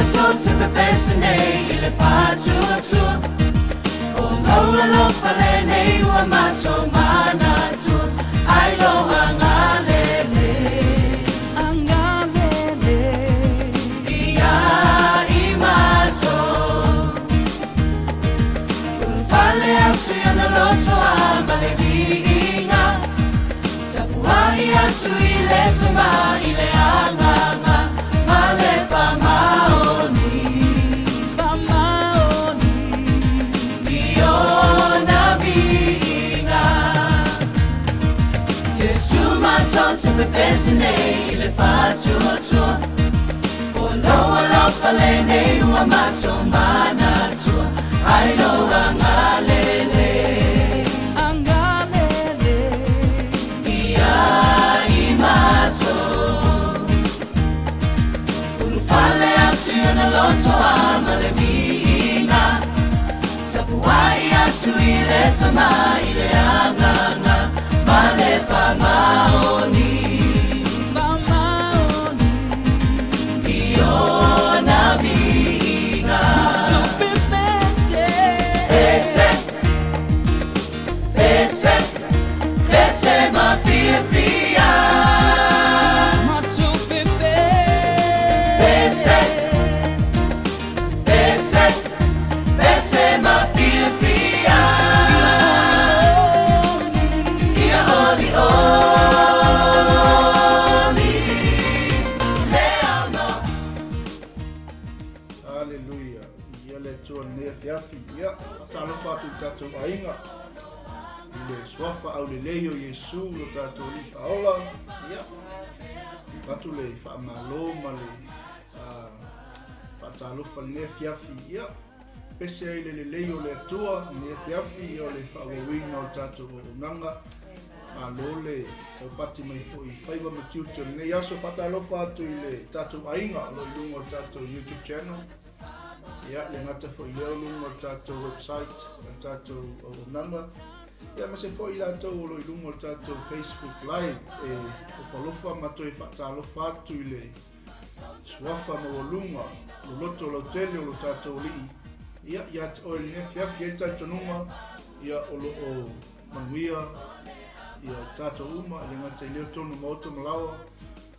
matot me pesne ile fatu o no lo falene wa macho mana tu ai lo angalele ia imato fale asu yana loto amalevinga sapuai asu ile tuma ile anganga male famaoni biona vinga Yesu matonte me pesine ile fatu o loa la falene wa macho mana tu ai lo angalele ia imato fale asu na loto amalevinga sapuai asu ile tama ile anganga male famaoni biona vinga Ese ma fia Ese ma fia Ia oli Leano Hallelujah. Ia le tua ne fiafi. Ia talo fatu tatu ainga. Le swafa au le leio Yesu lo tatu i faola. Ia. Fatu le fa malo male. Fatalo fa ne fiafi. Ia. Pese le leio le tua ne fiafi o le fa wina o tatu o nanga. Malo le tau pati mai fo i faiwa matuto ne yaso fatalo fatu i le tatu ainga lo lungo tatu YouTube channel. Ia le ngata fo i leo lungo tatu website tatu o nanga. Ia ma se fo i lato lo i lungo tatu Facebook live o falofa mato i fatalo fatu i le swafa mo lunga lo loto lo tele lo tatu li. Ia o le fiafi e tatu nunga ia o lo o manuia ia tato uma le ngata leo tonu moto malawa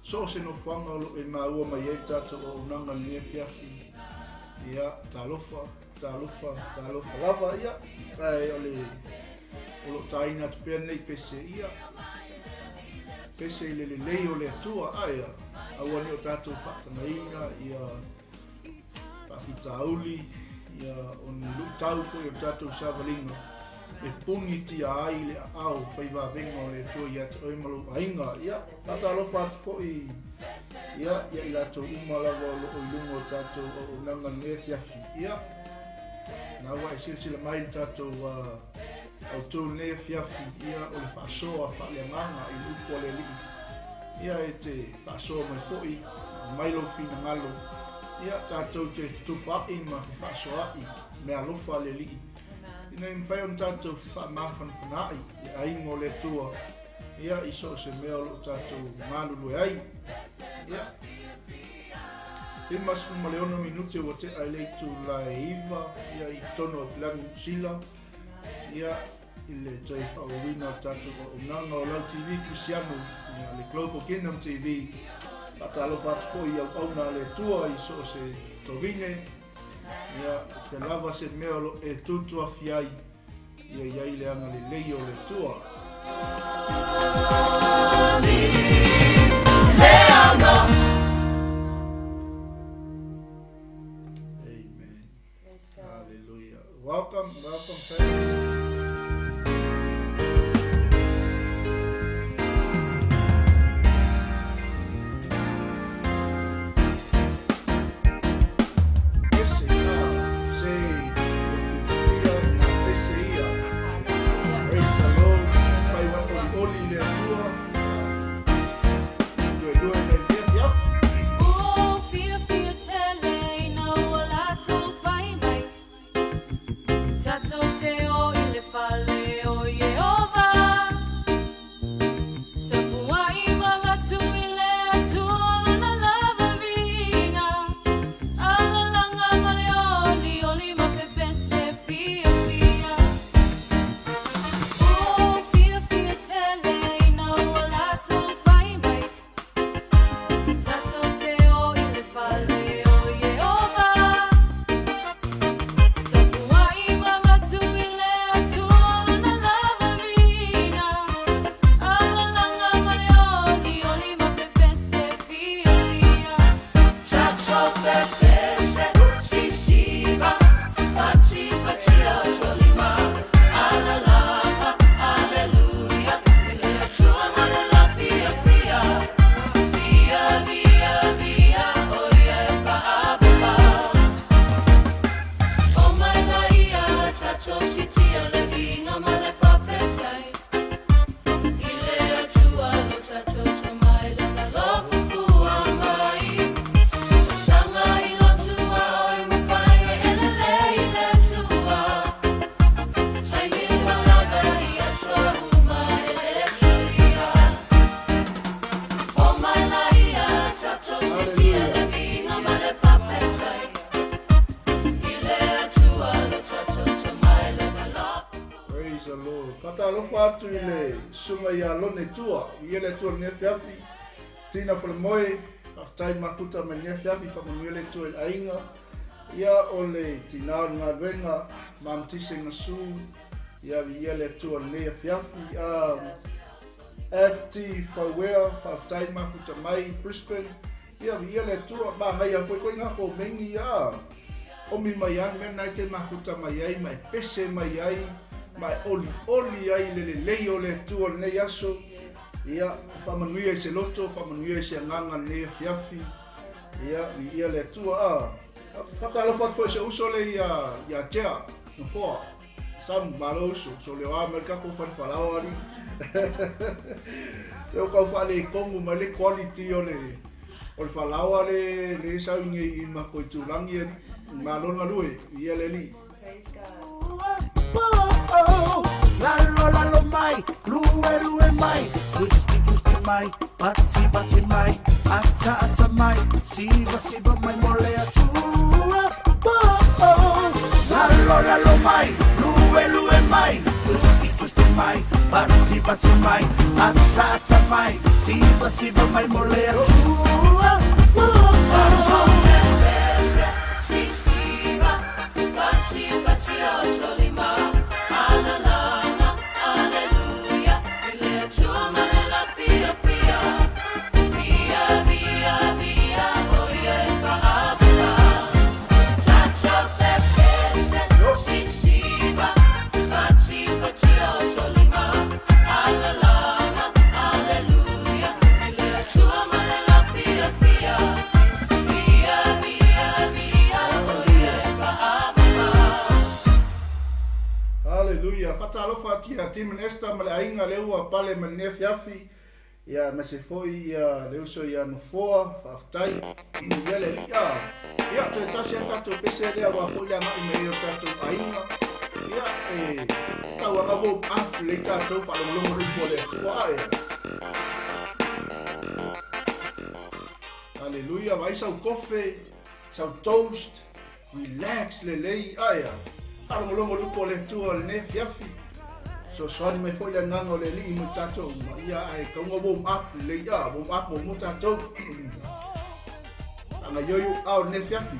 so se no fanga lo e maua mai e tato o nanga le fiafi ia talofa lava ia ai ole o lo taina tu pe nei pese ia pese le o le tua ai aua ni o tato fata maina ia pasitauli ia on lu tau fo o tato savalinga e pungi tia ai le au whaiva venga o le tua ia te oimalu ainga ia tata alofa atu po i ia i lato umalawa o lungo tato o nanga ne fiafi ia na wa e silsila mai tato au tu ne fiafi ia o le whaasoa whaaleanganga i lupo le li ia e te whaasoa mai foi mailo fina ngalo ia tato te tuwhai ma whaasoa i me alofa le li ina mwhai on tatou wha mawhan whanai i aingo le tua ia iso se mea lo tatou malulu e ai ia e masu ma leono minute o te ai leitu la e iwa ia i tono o pilangi sila ia i le toi whawawina tatou o nanga o lau TV Cristiano ia le Global Kingdom TV pata alofa atu po i au na le tua iso se tovine ia te lava se mea lo e tutu a fiai ia iai le anga le leio le tua Amen. Hallelujah. Welcome family. Tell atu I le sunga ia lone tua. Ia le tua ne fiafi. Tina fole moe. Aftai mafuta me ne fiafi whamanui le tua I ainga. Ia o le tina o ngā wenga. Mamtise ngā su. Ia le tua ne fiafi. FT Fawea. Aftai mafuta mai Brisbane. Ia le tua. Ma ngai a fwe koe ngā ko mengi ia. Omi mai an me nai te mafuta mai ai. Mai pese mai ai. Mai oli ai le lei o le tua nei aso. Ia whamanui ai se loto, whamanui ai se nganga ne fiafi. Ia le tua whatalo whatpo se uso le ia tea. No foa. Sam malo uso. So le o Amerika ko whanwhalao ari. Teo kau whale I kongu mai le quality o le whalao ale le sauinge I mako I tūrangi ari. Malona lue. Ia le li. Praise God. Lalo mai, lue mai, gusti mai, pati mai, ata mai, siba mai mole atua. Lalo mai, lue mai, gusti mai, pati mai, ata mai, siba mai mole atua. Fatalofa tia timen esta male ainga leua pale mane fiafi ia mase foi ia leuso ia no foa faftai ia le ia te tasi tato pese le wa folia mai me tato ainga ia tau anga bo le tato fa lo mo pole wae Hallelujah vai sau coffee sau toast relax le lei aya Alongolongo lupo le tua le fiafi. So soani me foi le ngano le li mo tato. Ia ai kaunga warm up le ia warm up mo tato. Anga yoyo au ne fiafi.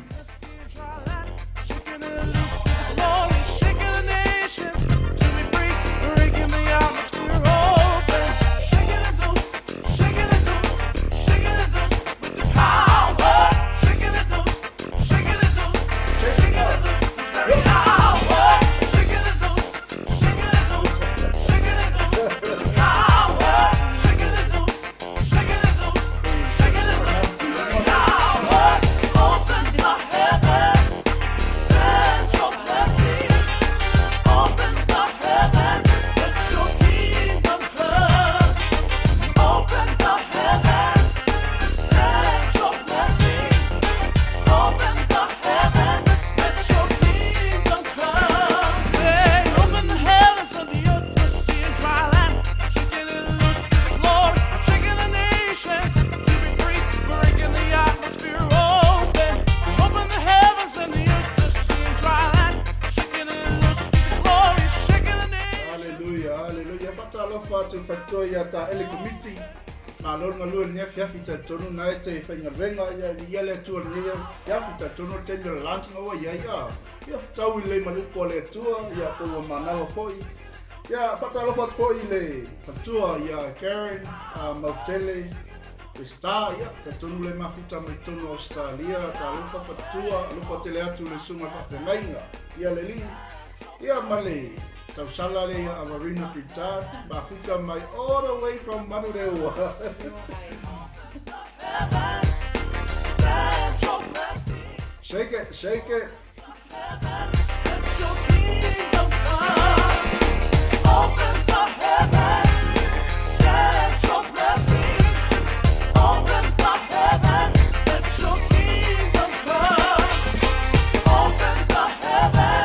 Ia ta ele committee ma lor ngalu ne fiafi ta tonu na te fenga venga ia le tu ne fiafi ta tonu te le lunch no ia tau le malu pole tu ia ko mana foi ia fatalo fat foi le fatua ia Karen motele sta ia ta tonu le mafuta me tonu Australia ta lu fatua lu fatele atu le sunga fa venga ia le li ia male Tau sala le a Marina Pitar, bafuta mai all the way from Manurewa. Shake it, shake it. Open the heaven, spread your blessing. Open the heaven, let your kingdom come. Open the heaven.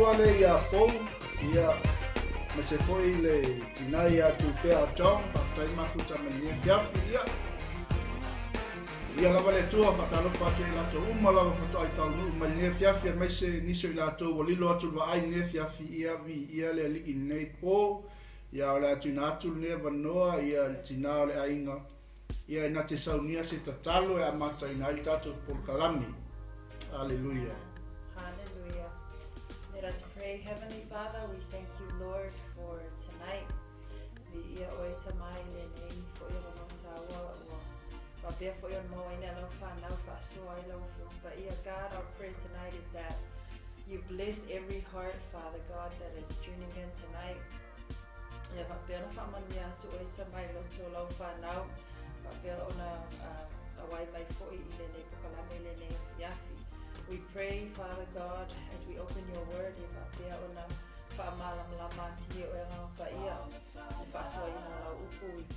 tua le ia pou ia me se foi le tinai atu pea tong tai mafuta me nia fiafi ia lava le tua patalo patu la to uma lava foto ai talu ma nia fiafi me se niso la to walilo atu va ai nia fiafi ia vi ia le li nei po ia la tu natu ne vanoa ia tina le ainga ia na te saunia se tatalo e amata ina i tatu por kalami. Hallelujah. Hallelujah. Let us pray. Heavenly Father, we thank you, Lord, for tonight. We ia oi tamai le nei for your nontawa or bear for your mo ina lo fa now fa so I love you. But ia God, our prayer tonight is that you bless every heart, Father God, that is tuning in tonight. Ia va bear fa mania to oi tamai lo to lo fa now. Va bear ona away my for ile nei ko kala le nei yafi. We pray, Father God, as we open your word, we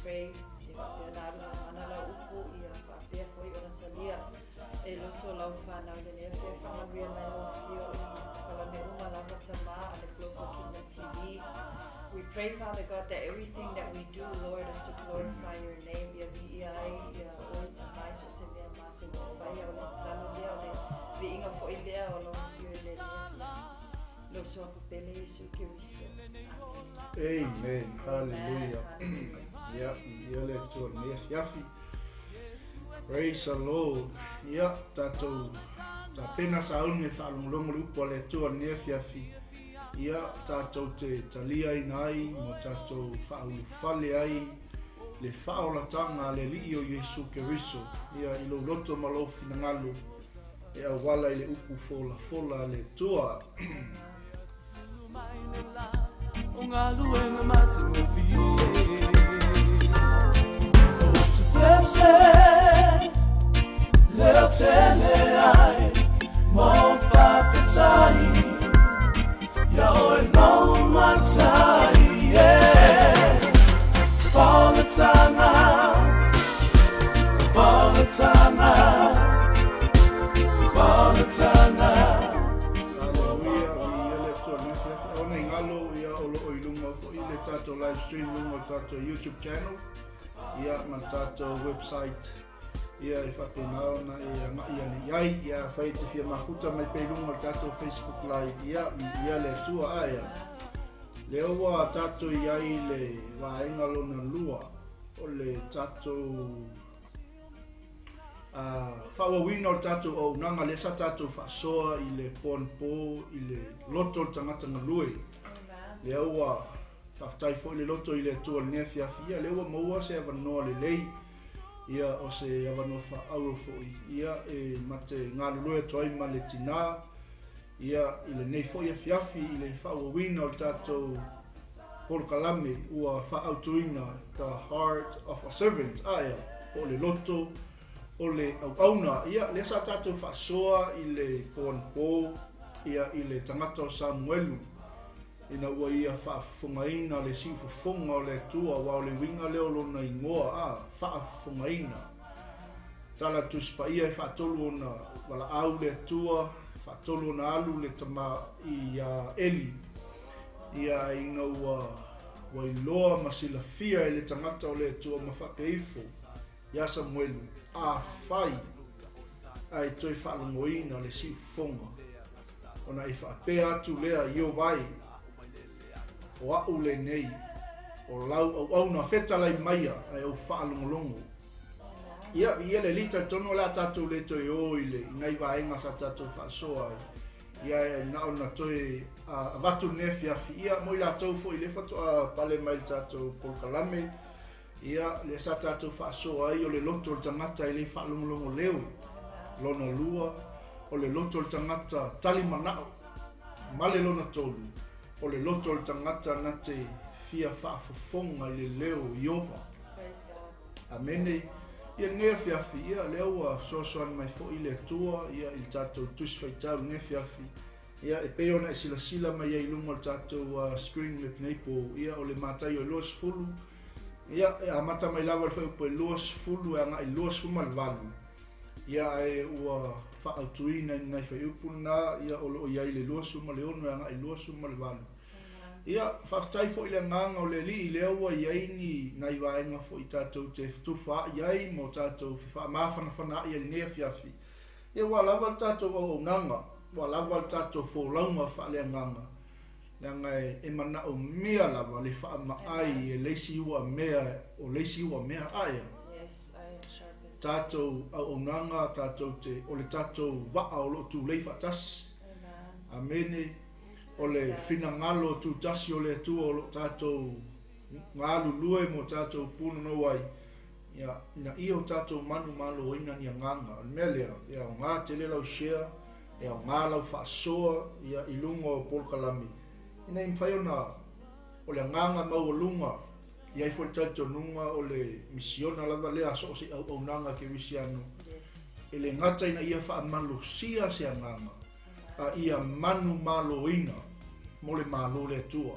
pray, we pray, Father God, that everything that we do, Lord, is to glorify your name. Amen. Hallelujah. Yeah, let's do it. Praise the Lord. Yeah, tato tapena saune falunglong lupo le tu ne fiafi. Yeah, tato te talia inai mo tato faulu fale ai le faula tanga le lio Yesu Keriso. Yeah, ilo loto malofi nangalu. E wala ile upu fola le tua. Ungaluenga mati mufie Otupese Leo tele ai Mofakatai Ya oi no matai Falatanga Falatanga Falatanga Tato live stream lungo tato YouTube channel ia na tato website ia e whapenao na ia ni iai ia whaite fia mahuta mai pe lungo tato Facebook live ia le tua aia le owa tato iai le waenga lona lua o le tato whawawina o tato o nanga lesa tato whasoa i le ponpo i le loto tangata na lui le owa Aftai fo le loto ile tu al nefia fia le wa mo se ava no le lei ia o se ava no fa au fo ia e mate ngalu e toi maletina ia ile nei fo ia fiafi ile fa o wina o tato por kalame ua fa autuina the heart of a servant aya o le loto o le auna ia le sa tato fa soa ile ponpo ia ile tangata Samuelu ina ua ia whaafungaina le sifufunga o le tua wa o le winga leo lona ingoa whaafungaina. Tala tuspa ia e whaatolu ona wala au le tua, whaatolu ona alu le tama i Eli. Ia ina ua wailoa masila fia e le tangata o le tua mawhakeifo. Ia Samuelu, whai ai toi whaalangoina le sifufunga. Ona i whaapea atu lea io vai. O au le nei o lau au na feta lai maia ai au whaalongolongo ia le lita tono la tatu le toi oile ngai vaenga sa tatu whasoa ia na ona toi avatu nefia fi ia moi la tau fo ile fatu pale mai tatu polkalame ia le sa tatu whasoa i o le loto o tangata ile whaalongolongo leo lona lua o le loto o tangata talimanao male lona tolu o le loto o tangata na te fia whaafofonga le leo iopa. Amene, ia ngea fiafi, ia leo a sosoan mai fo i le tua, ia il tatou tuswhaitau ngea fiafi, ia e peona e sila mai ia ilunga o tatou screen le pneipo, ia o le matai o loas fulu, ia e amata mai lava le whaupo e loas fulu, e anga i loas fulu malvalu, ia e ua whaatuina ngai whaiupuna ia o loo iai le lua suma le ono anga i lua suma le walu. Ia whaftai fo i le nganga o le li i lea ua iai ni nai vaenga fo i tātou te tuwha iai mo tātou whiwha mawhana whana i le nea fiafi. Ia wa lava tātou o nanga, wa lava tātou fo launga wha le nganga. Nanga e mana o mea lava le wha maai e leisi ua mea o leisi ua mea aia. Tātou au nanga, tātou te, o le tātou waa o lo tu leifa tas. Amene, o le fina ngalo tu tasi o le tu o lo tātou ngalu lue mo tātou puno no wai. Ia, ina iyo tātou manu malo o ina ni nganga. Melea, ia o ngā tele lau share, ia o ngā lau whaasoa, ia ilunga o polkalami. Ina imwhaiona, o le nganga mau o lunga, ia i fo tātou nunga o le misiona lava lea so si au nanga ke wisiano. E le ngata ina ia wha malo sia se nganga. A ia manu malo ina, mo le malo le tua.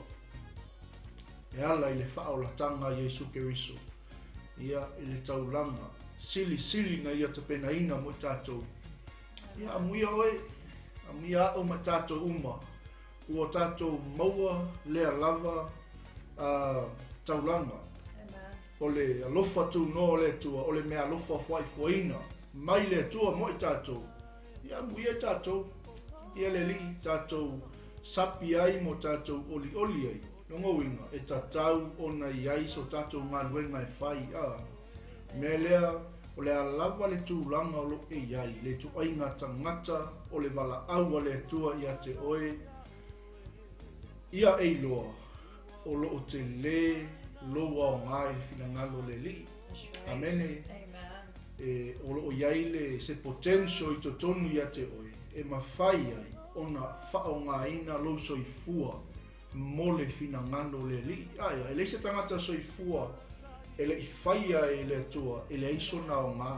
E ala i le wha o la tanga Jesu Keriso. Ia i le taulanga, sili na ia te pena ina mo tātou. Ia amuia oe, amuia o ma tātou uma. Ua tātou maua, lea lava, taulanga. O le alofa tu no le tua, o le mea alofa fuai fuaina. Mai le tua mo i tātou. Ia muia tātou. Ia le li tātou sapi ai mo tātou oli ai. Nongo winga, e tātou ona iai so tātou ngā luenga e whai. Me lea, o le alawa le tūlanga o lo e iai. Le tu ainga tangata, o le wala aua le tua ia te oe. Ia e loa. O lo o te le loa o ngā i whina ngalo le li. Amene. E o lo o iai le se potensio i to tonu ia te oe. E mawhai ai, ona whao ngā ina lo soifua mo le whina ngalo le li. Aia, e le se tangata soifua, e le i whaia e le tua, e le isona o ngā.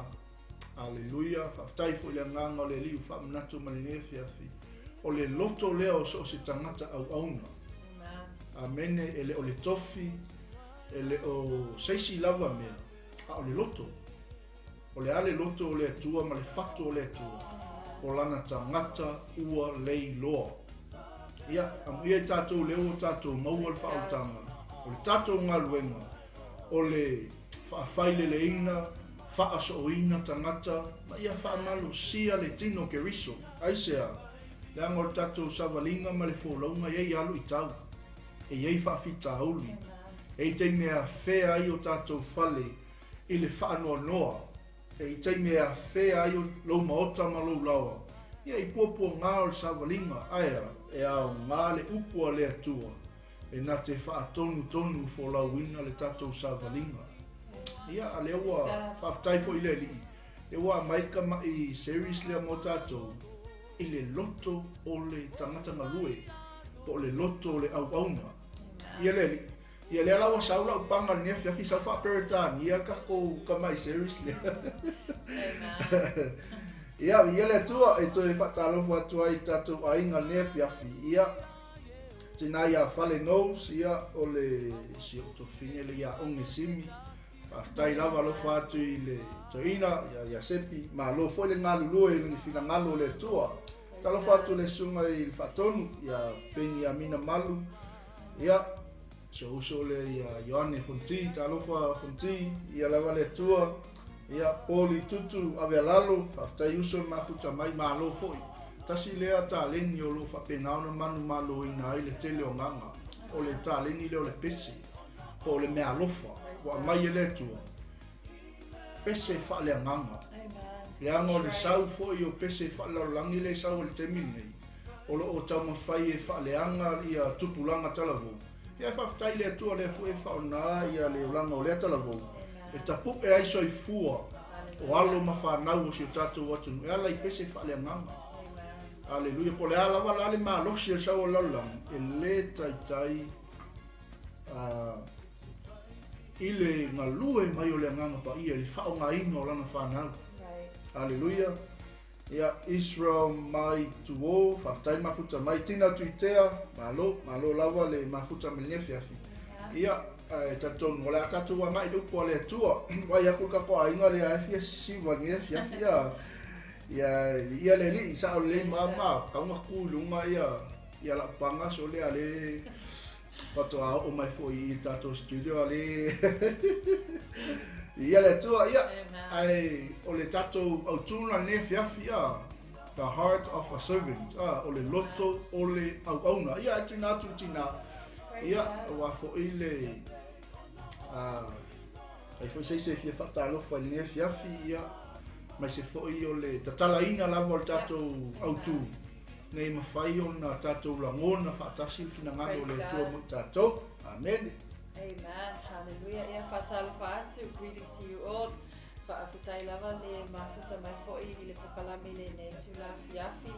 Aleluia, whaftai fo i le nganga o le li, wha mnatu maline fiafi. O le loto leo so se tangata au auna. Amene, e le o le tofi, e le o seisi lava mea, a o le loto. O le ale loto o le tua, ma le fatu o le tua. O lana tangata ua lei loa. Ia, amuia i tātou leo tātou maua le whaotanga. O le tātou ngā luenga. O le whaafai le ina, whaaso o ina tangata, ma ia whaamalo sia le tino ke riso. Aisea, le anga o le tātou savalinga ma le wholaunga iei alu i tau. E iei whaafita auli. E i te mea whea ai o tātou whale i le whaanoa noa. E i te mea whea ai o lau maota ma lau laua. Ia i puapua ngā o le savalinga, aia, e au ngā le upua le atua. E nā te whaatonu fo lau ina le tātou savalinga. Ia, a le ua, whaftai fo i le li. E ua maika ma i series lea mo tātou. I le loto o le tangata ngalue. Po le loto o le au auna. Ia le li. Ia le alawa saula upanga ni fiafi sa fa Bureta ia ka ko ka mai seriously. Ia le tua e to e fatalo fo tua i tatu ainga ne fiafi ia tina ia fale nose ia o le si to fine le ia onge simi. Tai lava lo fa tu i le toina ia sepi ma lo fo le ngalu e le fina ngalo le tua. Talo fa tu le sunga i fatonu ia peni amina malu ia so uso le ia Ioane Fonti, talofa Fonti, ia lava le tua, ia poli tutu ave lalo, faftai uso mafuta mai malo foi. Tasi lea ta leni o lo whapenauna manu malo ina ai le tele o nganga, o le ta leni leo le pese, o le mea lofa, wa mai le tua. Pese wha le nganga. Le anga o le sau foi o pese wha laulangi le sau o le temine. O lo o tau mawhai e wha le anga ia tupulanga talavo. Ia whaftai le tua le fu e whaona ia le ulanga o le atalavou. E tapu e aiso i fua o alo ma whanau o si o tātou watu. E ala i pese wha le nganga. Aleluia. Po le ala wala le maa losi e sau o laulang. E le tai i le ngalue mai o le nganga pa ia. Le whao ngā ino o lana whanau. Aleluia. Ia Israel mai tuo, whaftai mafuta mai tina tuitea, malo lawa le mafuta meline fiafi. Ia tatou ngole a tatou wa mai dupo le tua, wai aku ka koa inga le aifia sisi wani fiafi ia. ia le li sa o le mama ka nga kulunga ia la panga so le ale pato o mai foi tato studio ale ia le tua ia ai o le tato au tuna ne fiafia the heart of a servant o le loto o le au auna ia tina ia wa fo ile ai foi se fia fatalo fo le fiafia ma se fo o le tatalaina la voltato au tu nei mawhai o na tātou langona whaatasi tuna ngano le tua mo tātou. Amen. Amen. Hallelujah. Ia whaatalo whaatu. Greetings to you all. Whaafutai lava le mafuta mai fo'i I le pukalami le ne tula fiafi.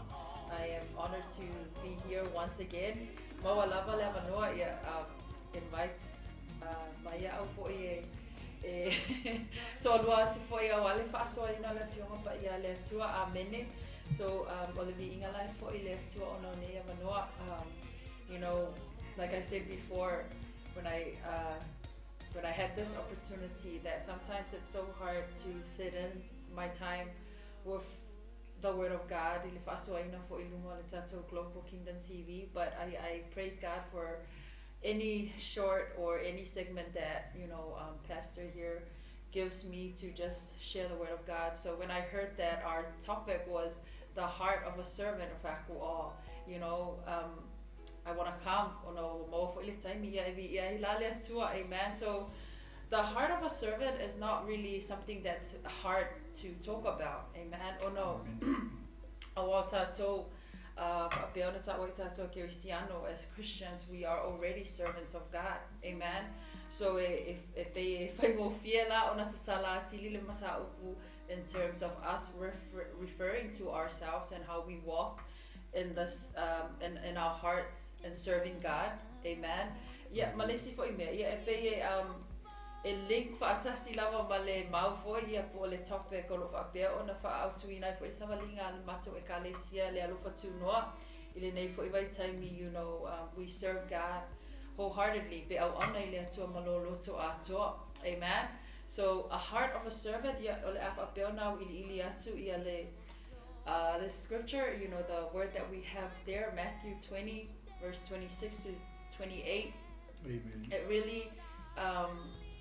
I am honored to be here once again. Maua lava le manoa ia invite mai au fo'i tolua atu fo'i au ale whaasoa ina le fionga pa ia le tua. Amene. So Olivi inga lai fo ile tua ono nei manoa. You know, like I said before, when I had this opportunity, that sometimes it's so hard to fit in my time with the Word of God. Ile faso ina fo ilunga le tato Global Kingdom TV, but I praise God for any short or any segment that Pastor here gives me to just share the Word of God. So when I heard that our topic was the heart of a servant of Aku'a, I want to come amen. So the heart of a servant is not really something that's hard to talk about, amen. Oh no. As Christians, we are already servants of God, amen. So if I will feel in terms of us referring to ourselves and how we walk in this in our hearts and serving God, amen. Yeah, malisi fo ime. Yeah, a link fa atasi lava male mauvo ia po le topic o lo fa pe ona fa autuina fo isa malinga le mato e kalesia le alo fatu noa ile nei fo iwai taimi, we serve God wholeheartedly be au ona ile atua malolo to atua, amen. So a heart of a servant, ia ole apa pe ona ili atu ia le the scripture, the word that we have there, Matthew 20 verse 26 to 28. Amen. It really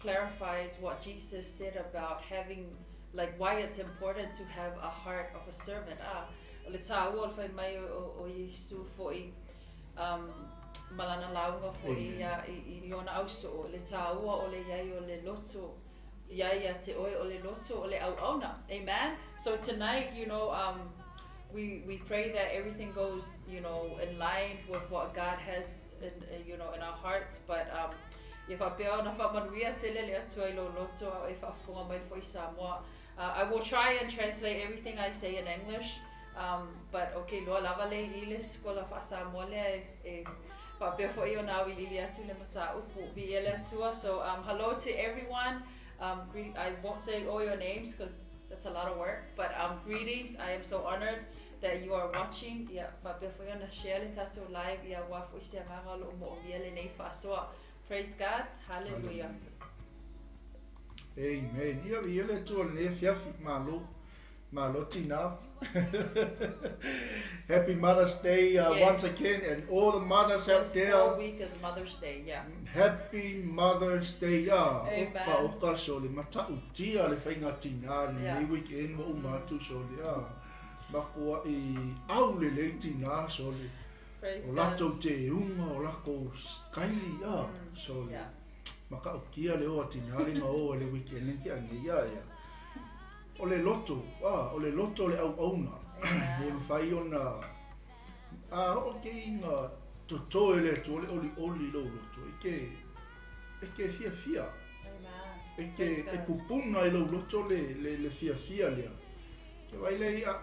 clarifies what Jesus said about having, like, why it's important to have a heart of a servant. Le tāua fai mai o Yesu foi malana launga foi I ona auso le tāua o le iai o le loto iai te oe o le loto o le au auna. Amen. So tonight, we pray that everything goes, in line with what God has in our hearts, but if I will try and translate everything I say in English, but okay, lo lava le ilis ko la fa Samoa le pa pe fo io na wi ili atu le mata upu bi ele tua. So hello to everyone. I won't say all your names because that's a lot of work, but greetings. I am so honored that you are watching. Yeah, pa pe fo io na share le tatu live ya wa fo sia nga lo mo biele nei fa so. Praise God. Hallelujah. Amen. Ia viele tu le fiafi malo tina. Happy Mother's Day once again, and all the mothers out there. This whole week is Mother's Day, yeah. Happy Mother's Day, Amen. Oka so le mata utia le whainga tina le weekend mo umatu so le makua I au le tina so le. Praise O God. lato te unga o lako skyli so le maka ukia le o tina le ma o le weekend le kia ngia o le loto le au auna le mwhai ona nga toto le to le oli lo loto eke fia Amen. eke pupunga lo loto le fia lea ke vai le ia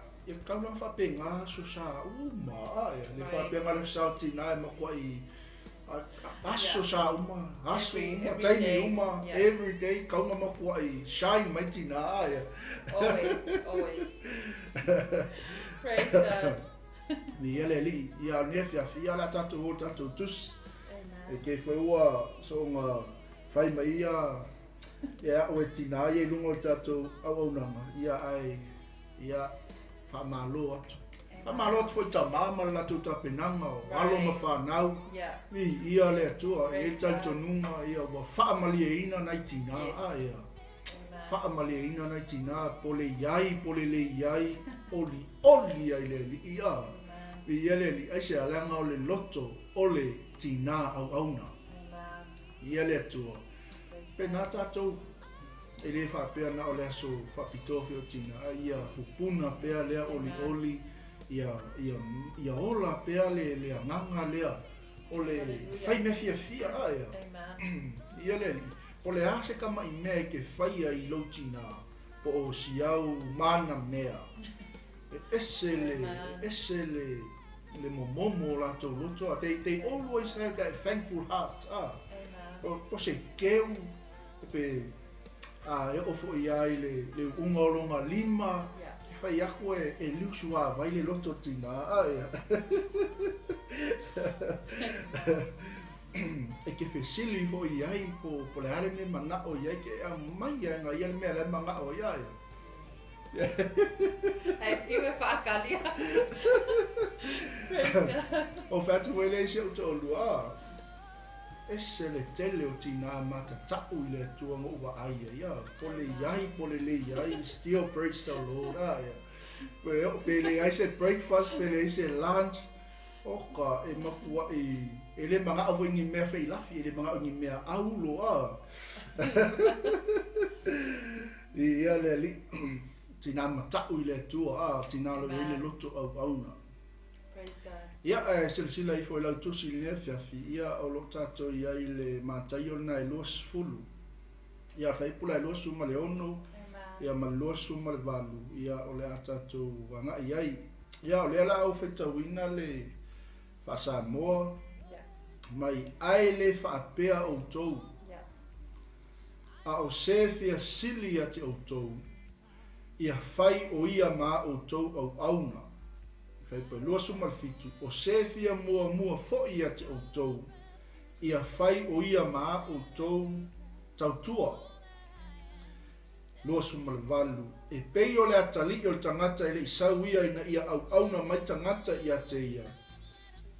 kauna whapenga so sa uma le whapenga le sa tina e makua I aso sa uma aso uma Every taimi day, uma yeah. every day kauna makua I shine mai tina Always. Praise God. ni ele li ia nefia fia la tatu tus e Amen. ke foi ua so nga fai mai ia o tina ia lungo tatu au nanga ia whamalo atu. Whamalo atu fo ta mama la tu ta penanga o alo ma whanau. I ia le atua, e taito nunga ia wa whaamali e ina nai tina a ia. Whaamali e ina nai tina, pole le iai, oli ai le li ia. I ele li aise alanga o le loto o le tina au auna. I ele atua. Pena tatou e le whapea na o le aso whapitofi o tina. Ia hupuna pea lea oli. Ia ola pea le anganga lea. O le whai me fia aia. Ia le li. O le ase kama i mea ke whaia i lo tina. Po o siau mana mea. Ese le momomo la to loto. They always have that thankful heart. Po se keu pe e ofo ia i le unga lima fai aku e liusua vai le loto tina e ke fesili fo iai po le are me mana o iai ke a mai nga ia me le manga o iai ai fiu whaakalia o fatu wele se o to lua ese le tele o tina mata tau i le tua mo ua aia ia. Pole le iai, still praise the Lord aia. Pele ai se breakfast, pele ai se lunch. Oka e makua e le mga awo ingi mea fei lafi, e le mga ingi mea aulo a. Ia le li, tina matau i le tua a, tina lo i le loto au auna. Ia sila i foi lau tusi le fiafi ia o lo tato ia i le matai o na i los fulu. Ia fai pula i los uma le ono, ia ma los uma le valu, ia o le atato wanga iai. Ia o le ala au feta wina le whasa moa, mai ai le whaapea o tou. A o se fia sili ate o tou, ia fai o ia ma o tou au auna. Fai pa lua sumal fitu, o se fia mua fo'i ate o tou, ia fai o ia maa o tou tautua. Lua sumal valu, e pei o le atali o le tangata e le isau ia ina ia au auna mai tangata ia te ia.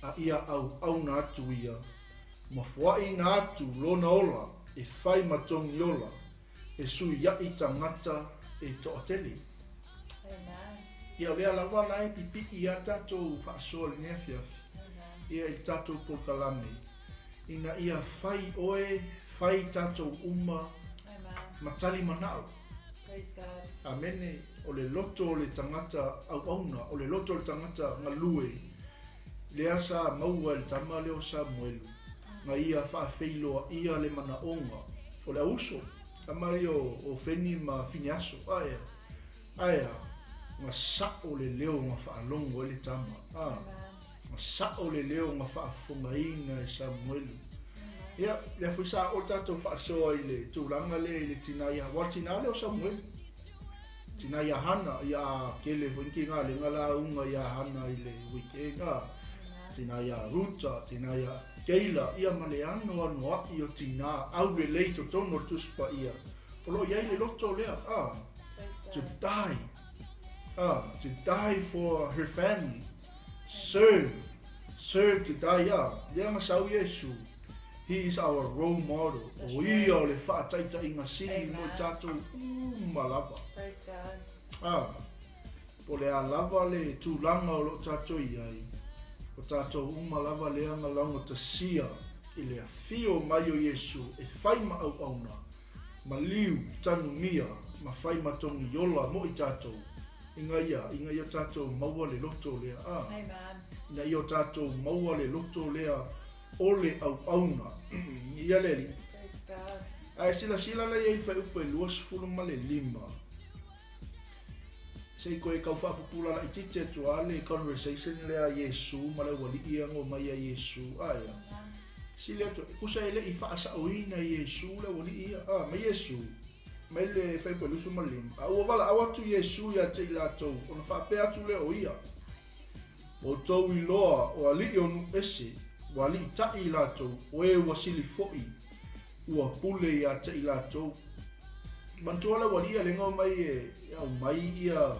A ia au auna atu ia, ma fuai na atu lona ola, e fai matongi ola, e sui ia i tangata e to'ateli. Ia lea lawa lai pipi ia tatou whaasoa le nefiafi. Ia i tatou pokalame. Ina ia fai oe, fai tatou uma, matali manao. Amene, o le loto o le tangata au auna, o le loto o le tangata ngalue. Lea sa maua le tama leo Samuelu. Nga ia whaafeiloa ia le manaonga. O le auso, tamari o feni ma finiaso. Aia. Nga sa'o le leo nga whaalongo le tama. Nga sa'o le leo nga whaafonga ina e Samuelu. Ia, lea fui sa o tatou whaasoa i le tūranga le tina ia. Wa tina leo Samuelu. Tina ia hana, ia kele winki ngā le ngala unga ia hana i le weekend. Tina ia ruta, tina ia keila. Ia male anu ai o tina au le leito tono tuspa ia. Polo iai le loto lea. To die. To die for her family. Serve to die. Lea masau Yesu. He is our role model. O ia o le whaataita inga sini mo tatou malava. Praise God. Po le a lava le tūlanga o lo tatou iai. O tatou malava lea ngalango ta sia. I le fio mai o Yesu. E whai ma au auna. Ma liu tanu mia. Ma whai ma tongi yola mo i tatou. Inga ia tatou maua le loto lea. Amen. Inga ia tatou maua le loto lea. Ole au auna. Ia leli. Praise God. Ai sila la ia i whai upe luas fulu ma le lima. Sei koe kau whapupula la i tite tuale conversation lea Yesu ma le wali ia ngo mai a Yesu. Aia. Sila to kusa ele i whaasa oina Yesu le wali ia. Ma Yesu. Mai le whai koe lusu ma lima. Ua wala awatu Yesu ia te ila tau. Ona whapea tu le o ia. O tau i loa o ali o nu ese. Wali tai i latou, o e wasili fo'i, ua pule i ata i latou. Mantua la wali a lenga mai e au mai ia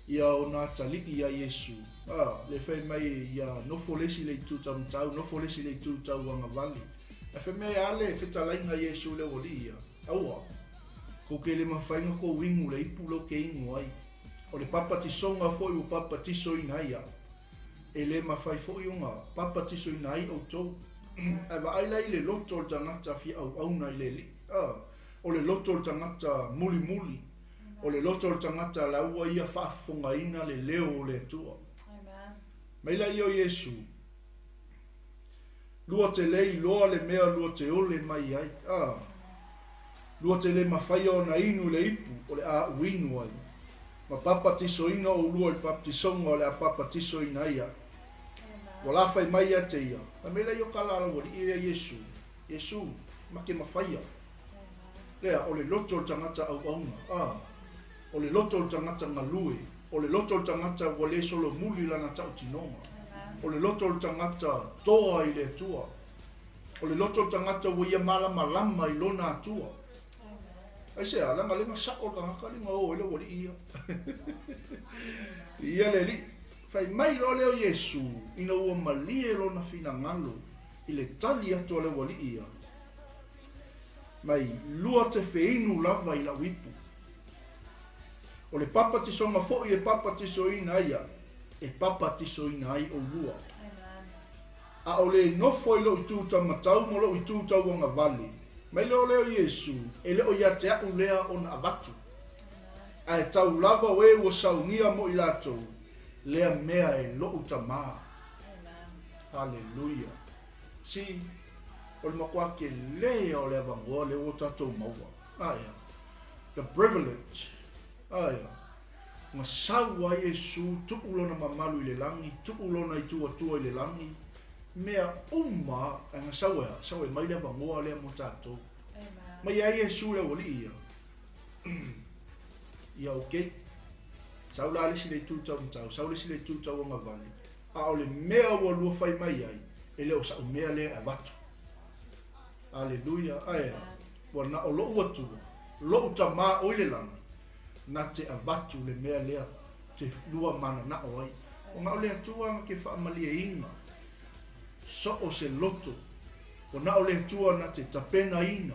ia o nā taliki ia Yesu. Le whai mai ia nofo lesi le tu tam tau, nofo lesi le tu tau wanga vali. E whai mai ale whetalainga Yesu le wali ia. Aua, ko ke le mawhainga ko wingu le ipu lo ke ingu ai. O le papa tisonga fo i papa tiso ina ia. E le mawhai fo i unga, papa tiso ina ai au tau. E wa aila i le loto o tangata fi au auna i le li. O le loto o tangata muli muli. O le loto o tangata la ua ia whaafonga ina le leo o le tua. Meila i o Yesu. Lua te lei loa le mea lua te ole mai ai. Lua te le mawhaia o na inu le ipu o le a uinu ai. Ma papa tiso ina o lua le papa tisonga o le a papa tiso ina ia. Wala whai mai a te ia. Ma meila i o kalala wali ia Yesu. Yesu, ma ke mawhaia. Lea, o le loto o tangata au aunga. O le loto o tangata ngalue. O le loto o tangata wale solo muli lana tau tinonga. O le loto o tangata toa i le tua. O le loto o tangata wia malama lama i lona atua. Ai sea, langa lenga sako tangaka linga o ele wali ia. Ia le li. Fai mai lo leo Yesu. Ina ua malie lona fina ngalo. I le tali atu le wali ia. Mai lua te feinu lava i la wipu. O le papa tisonga fo i e papa tiso ina ia. E papa tiso ina ai o lua. A o le nofo i lo i tūta matau mo lo i tūta wanga vali. Mai leo leo Yesu, e leo ia te au lea o na avatu. A e tau lava o e o saungia mo i lato. Lea mea e lo uta maa. Hallelujah. Si, o le makua ke lea o le avangoa le o tatou maua. Aia. The privilege. Aia. Nga saua Yesu, tukulona mamalu i le langi, tukulona i tua i le langi. Mea uma, nga saua mai le avangoa le mo tatou. Mai a Yesu le wali ia. Ia okay. Sau la lesi le tūtau mtau, sau lesi le tūtau anga vali. A o le mea ua lua whai mai ai, e leo sa mea le a watu. Alleluia, aia. Wana o loo atua, loo ta maa oile langa. Na te a watu le mea lea, te lua mana na o ai. O nga o le atua ma ke whaamalia inga. So o se loto. O na o le atua na te tapena ina.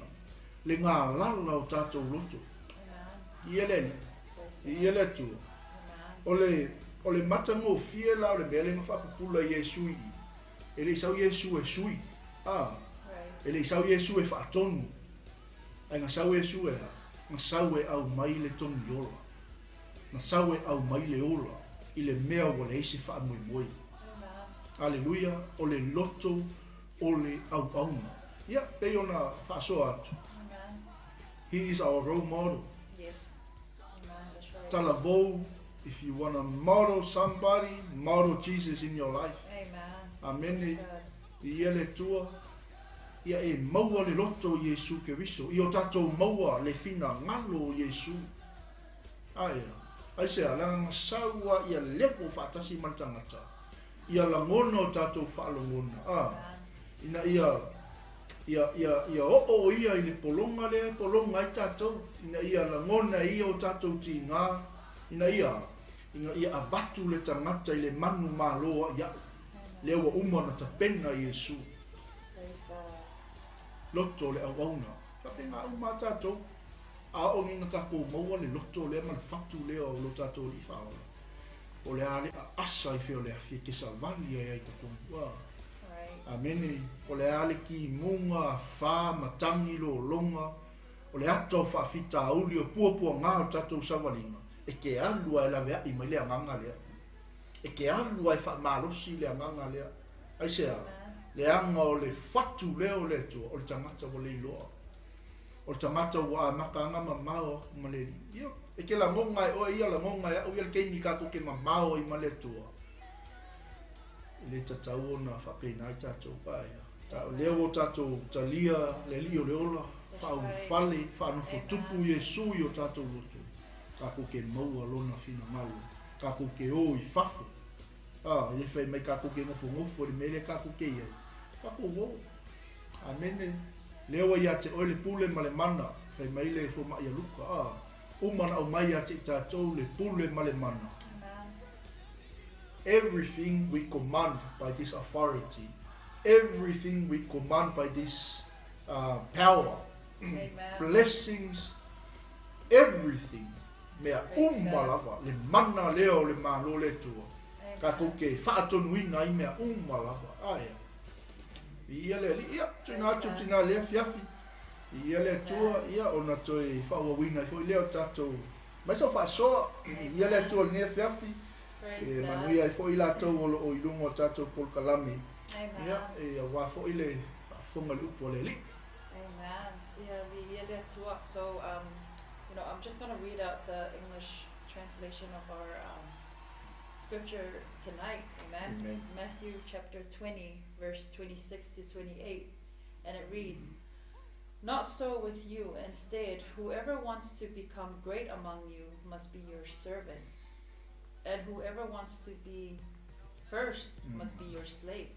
Le ngā lala o tātou loto. Ieleni, iele atua. O le matango fie la o le mea le mawhapupula Yesu i. E le isau Yesu e sui. E le isau Yesu e whaatonu. Ai nga sau Yesu e ha. Nga sau e au mai le tonu i ola. Nga sau e au mai le ola. I le mea o le eisi wha mui mui. Alleluia. O le loto o le au auna. Ia, pei ona whaasoa atu. He is our role model. Yes. Amen. That's right. Talavou, if you want to model somebody, model Jesus in your life. Amen. Amen. Ia le tua. Ia e maua le loto Yesu ke viso. I o tatou maua le fina ngalo Yesu. Aia. Ai sea, langa saua ia lepo whaatasi mantangata. Ia langona o tatou whaalongona. Ina ia o ia i le polonga le, polonga i tatou. Ina ia langona ia o tatou ti ngā. Ina ia abatu le tangata i le manu māloa ia. Lea wa umana ta pena Yesu. Loto le awauna. Kape ngā uma tatou. A o nina kako maua le loto le man fatu le o lo tatou li whaola. O le ale a asa i whio le awhi ke salvani ai tatou. Amene. O le ale ki munga, wha, matangi lo longa. O le ato whaafita auli o puapua ngā o tatou sawalinga. E ke alua e la vea i mai le anganga lea. E ke alua e wha malosi le anganga lea. Ai sea. Le anga o le fatu leo le tua, o le tangata o le iloa. O le tangata wa maka anga mamao ma le ia. E ke la ngonga e oa ia la ngonga e au ia le keimi kako ke mamao i ma le tua. Le tatau na whapena i tatou paia. Ta leo o tatou talia, le li o le ola, whau fale, whanofo tupu Yesu i o tatou lotu. Kako ke maua lona fina malu. Kako ke o i fafo. Ele fai mai kako ke ngofo, le mele kako ke ia. Kako wo. Amene. Leo ia te oile pule ma le mana. Fai mai le fo mai luka. Umana au mai ate tatou le pule ma le mana. everything we command by this authority, everything we command by this power, Amen. blessings, everything. Mea lava, le mana leo le malo le tua. Ka kuke whaatonuina I mea lava. Aia. Ia le li, ia, tuna tina le fiafi. Ia le tua, ia ona toi whaawawina i hoi leo tatou. Mai sa whaasoa, ia le tua le fiafi. Praise God. Manuia i hoi la tau o ilungo tatou polkalami. Amen. Ia, e wa hoi le whaafunga lupo le li. Amen. Yeah, that's what. So, I'm just going to read out the English translation of our scripture tonight. Amen. Amen. Matthew chapter 20, verse 26 to 28. And it reads, "Not so with you. Instead, whoever wants to become great among you must be your servant. And whoever wants to be first must be your slave.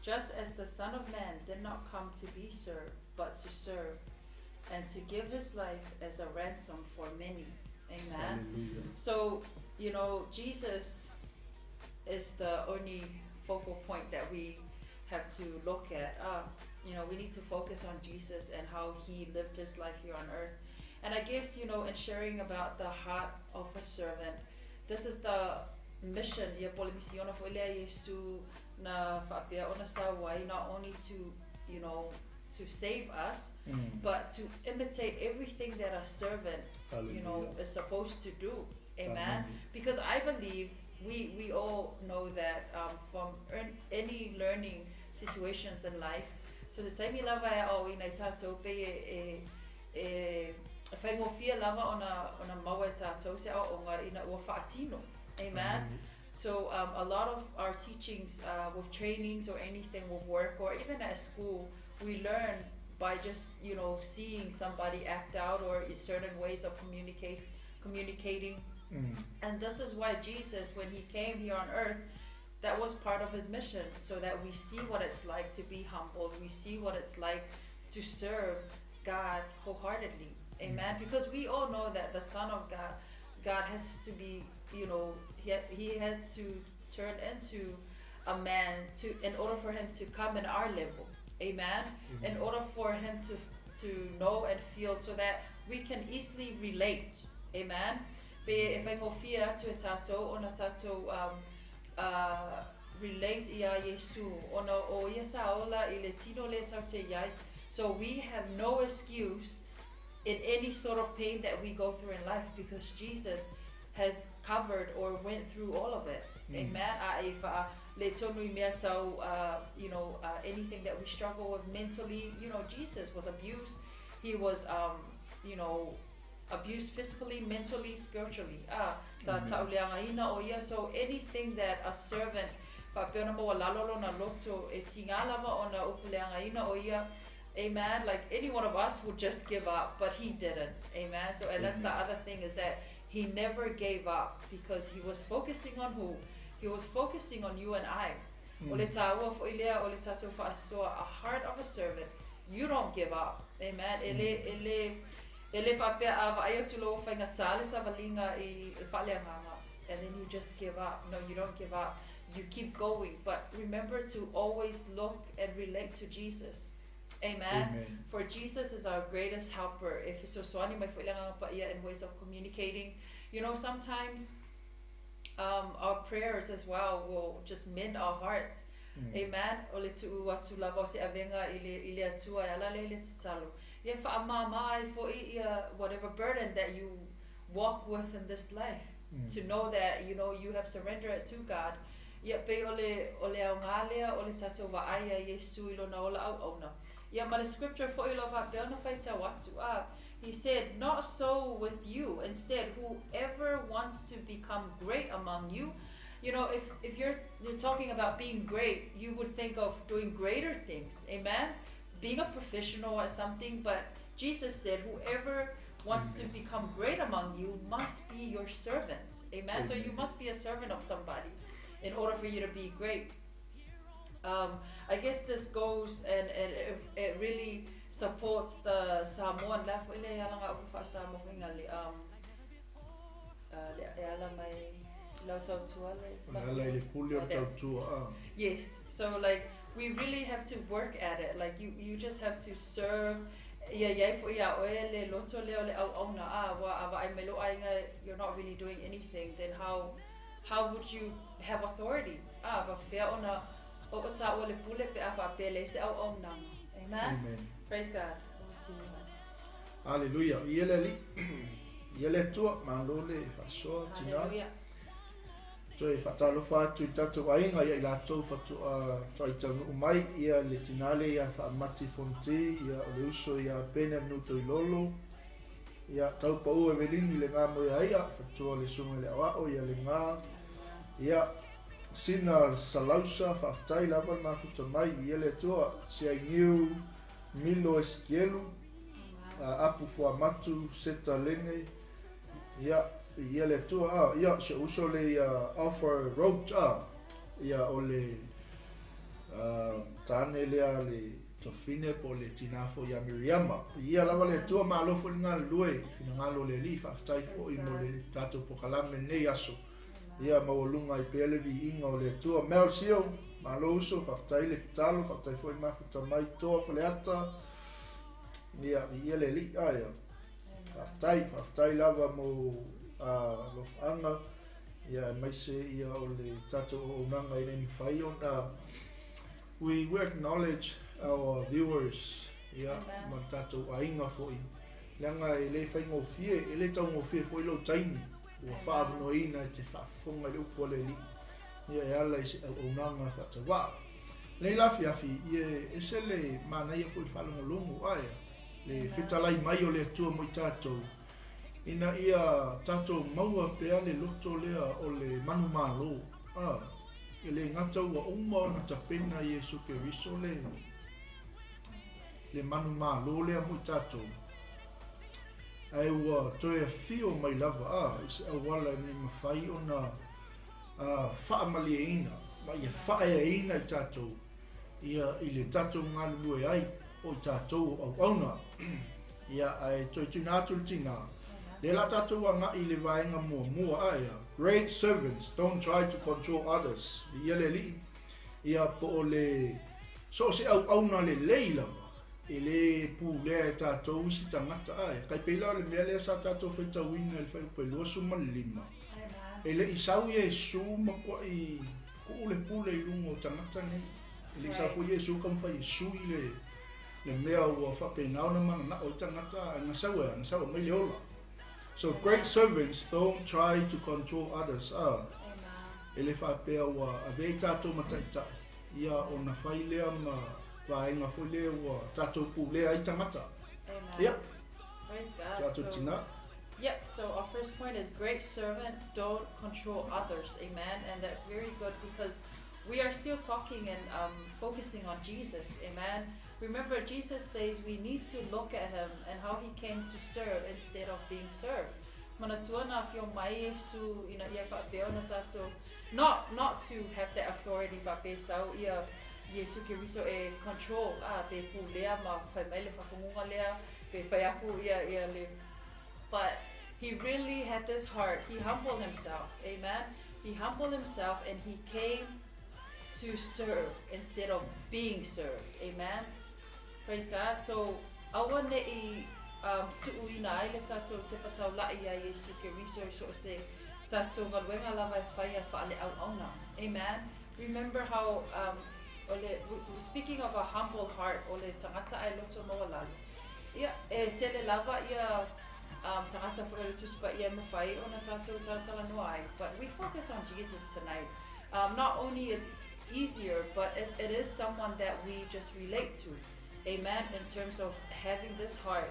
Just as the Son of Man did not come to be served, but to serve, and to give his life as a ransom for many." Amen. Hallelujah. So, Jesus is the only focal point that we have to look at. We need to focus on Jesus and how he lived his life here on earth. And I guess, in sharing about the heart of a servant, this is the mission, not only to save us, but to imitate everything that a servant, is supposed to do. Amen. Because I believe we all know that from any learning situations in life. So the time lava ina tato pe whaingofia lava ona maua tato se o nga ina ua whaatino. Amen. So a lot of our teachings with trainings or anything with work or even at school, we learn by just seeing somebody act out or certain ways of communicating. And this is why Jesus, when he came here on earth, that was part of his mission, so that we see what it's like to be humble, we see what it's like to serve God wholeheartedly. Amen. Because we all know that the Son of God has to be, he had to turn into a man in order for him to come in our level. Amen. In order for him to know and feel, so that we can easily relate. Amen. Be if I go fear to a tato on a tato relate ia Yesu ona o yesa ola ile tino le taute yai. So we have no excuse in any sort of pain that we go through in life, because Jesus has covered or went through all of it. Amen. Anything that we struggle with mentally, Jesus was abused. He was abused physically, mentally, spiritually. So anything that a servant amen, like any one of us would just give up, but he didn't. Amen. So and that's the other thing, is that he never gave up, because he was focusing on who? He was focusing on you and I. A heart of a servant. You don't give up. Amen. And then you just give up. No, you don't give up. You keep going. But remember to always look and relate to Jesus. Amen. Amen. For Jesus is our greatest helper. If it's so in ways of communicating, sometimes our prayers as well will just mend our hearts. Amen. Whatever burden that you walk with in this life, to know that you have surrendered it to God. Scripture he said, "Not so with you. Instead, whoever wants to become great among you," if you're talking about being great, you would think of doing greater things. Amen. Being a professional or something, but Jesus said, whoever wants to become great among you must be your servant. Amen. So you must be a servant of somebody in order for you to be great. I guess this goes and it really supports the Samoan lau tau tuale. Ona ala ile puli o tau tua. Yes, so like we really have to work at it. Like you just have to serve. Ia fo ia oele loto leo le au na wa ai melo ainga, you're not really doing anything. Then how would you have authority? Va fea ona o ta ole pule pe afa pele se au na. Amen. Amen. Praise God. Hallelujah. Iele tua malole faso tina. Hallelujah. Toi fatalo fatu I tatu ainga ia ila tau fatu toi tanu umai ia le tinale ia fa mati fonti ia ole uso ia pena nu toi lolo ia tau pa ue velini le ngamo ia fatu le sunga le awao ia le ngā ia sina salausa faftai lava mafuta mai ia le tua si ai niu milo eskielu apu fua matu seta lene ia ia le tua ia se uso le offer road ia ole tane le tofine po le tinafo ia Miriama ia lava le tua malofo nga lue fina ngalo le li faftai fo I mo le tato po kalame nei aso ia mawalunga I pele vi inga o le tua Melsio malo uso faftai le talo faftai fo I mafuta mai toa faleata ia le li ia faftai lava mo lofanga ia mai se ia o le tato o nanga I le mwhai ona we acknowledge our viewers ia ma tato ainga foi langa I le whaingo fie I le tau ngofie foi lo taimi ua whaabanoina I te whaafonga le upo le li ia e ala I se o nanga whatawa le lafi afi ia ese le mana ia foi whalongolongo aia le whitalai mai o le atua mo I tato ina ia tato maua pea le loto lea o le manu malo le ngata ua uma o na tapena Yesu Keriso le manu malo lea mo I tato ai ua toe a fio mai lava isi awala ni mawhai o na whaamali e ina ma ia whae e ina I tato ia I le tato ngalulu e ai o I tato au auna ia ai toi tuna atu tina le la tato nga I le vaenga mua aia great servants don't try to control others ia le li ia po o le so se au na le leila I le pu le tato si tangata aia kai pela le mele sa tato feta wina le fai pelo su malima ele isau Yesu ma ko I ku le pule I lungo tangata ne ele sa fu Yesu kam fai su le mea ua fa pena na mana na o tangata na sawa mai leola. So great servants don't try to control others. Ele fa pe wa ave tato mataita. Ia ona fai lea ma vaenga fo le wa tato pu le ai tangata. Amen. Yeah. Praise God. Tato tina. Yep, so our first point is great servant, don't control others. Amen. And that's very good because we are still talking and focusing on Jesus. Amen. Remember, Jesus says we need to look at him and how he came to serve instead of being served. Manatuana fio mai Yesu ina ia whapeo na tato. Not to have that authority whape sau ia Yesu Keriso e control pe pu lea ma whai mai le whakungunga lea pe whai aku ia le. But he really had this heart. He humbled himself. Amen. He humbled himself and he came to serve instead of being served. Amen. Praise God. So awa nei tuuina ai le tatou te patau lai a Yesu Keriso so se tatou galuenga lava whaia whaale au auna. Amen. Remember how speaking of a humble heart ole tangata ai loto moalali. Ia e tele lava ia tangata whaile tuspa ia mawhai ona tatou tatala noai. But we focus on Jesus tonight. Not only is easier, but it is someone that we just relate to. Amen. In terms of having this heart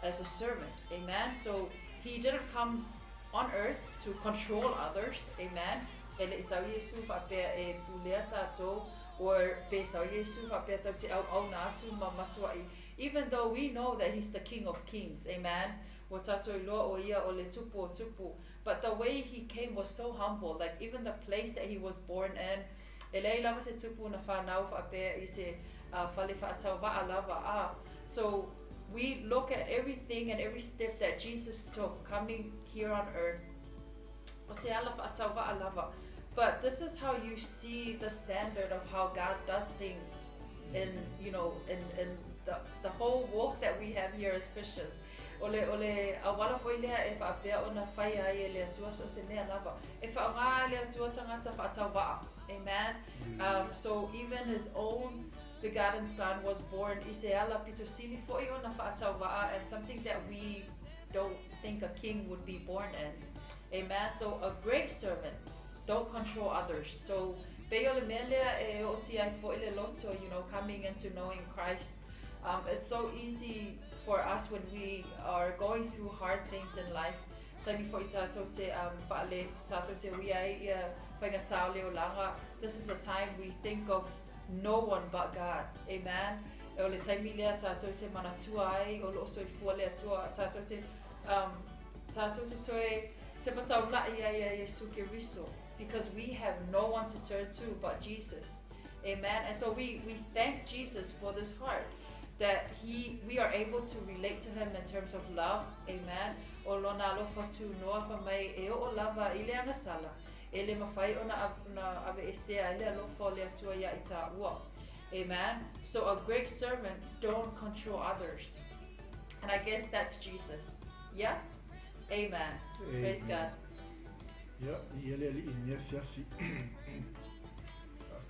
as a servant. Amen. So he didn't come on earth to control others. Amen. Ele isau Yesu whapea e pulea tatou or pe isau Yesu whapea tau te au nātu ma matuai. Even though we know that he's the King of Kings. Amen. Wa tatou I loa o ia o le tupu o tupu. But the way he came was so humble. Like even the place that he was born in. Ele lava se tupu na whanau whapea I se whale whaatau waa lava. So we look at everything and every step that Jesus took coming here on earth o se ala whaatauwa lava. But this is how you see the standard of how God does things in, you know, in the whole walk that we have here as Christians. Ole awala foi lea e whaapea o na whai ai e lea tua so se mea lava. E whaonga lea tua tangata whaatauwa. Amen. So even his own begotten son was born Iseala Pitosili foi o na whaatauwa, and something that we don't think a king would be born in. Amen. So a great servant don't control others. So peole melea e oti ai foi le loto, you know, coming into knowing Christ. It's so easy for us when we are going through hard things in life. This is the time we think of no one but God. Amen. Because we have no one to turn to but Jesus. Amen. And so we thank Jesus for this heart, that we are able to relate to him in terms of love. Amen. Amen. So a great servant don't control others. And I guess that's Jesus. Yeah? Amen. Praise God. Yeah, yele in yafi.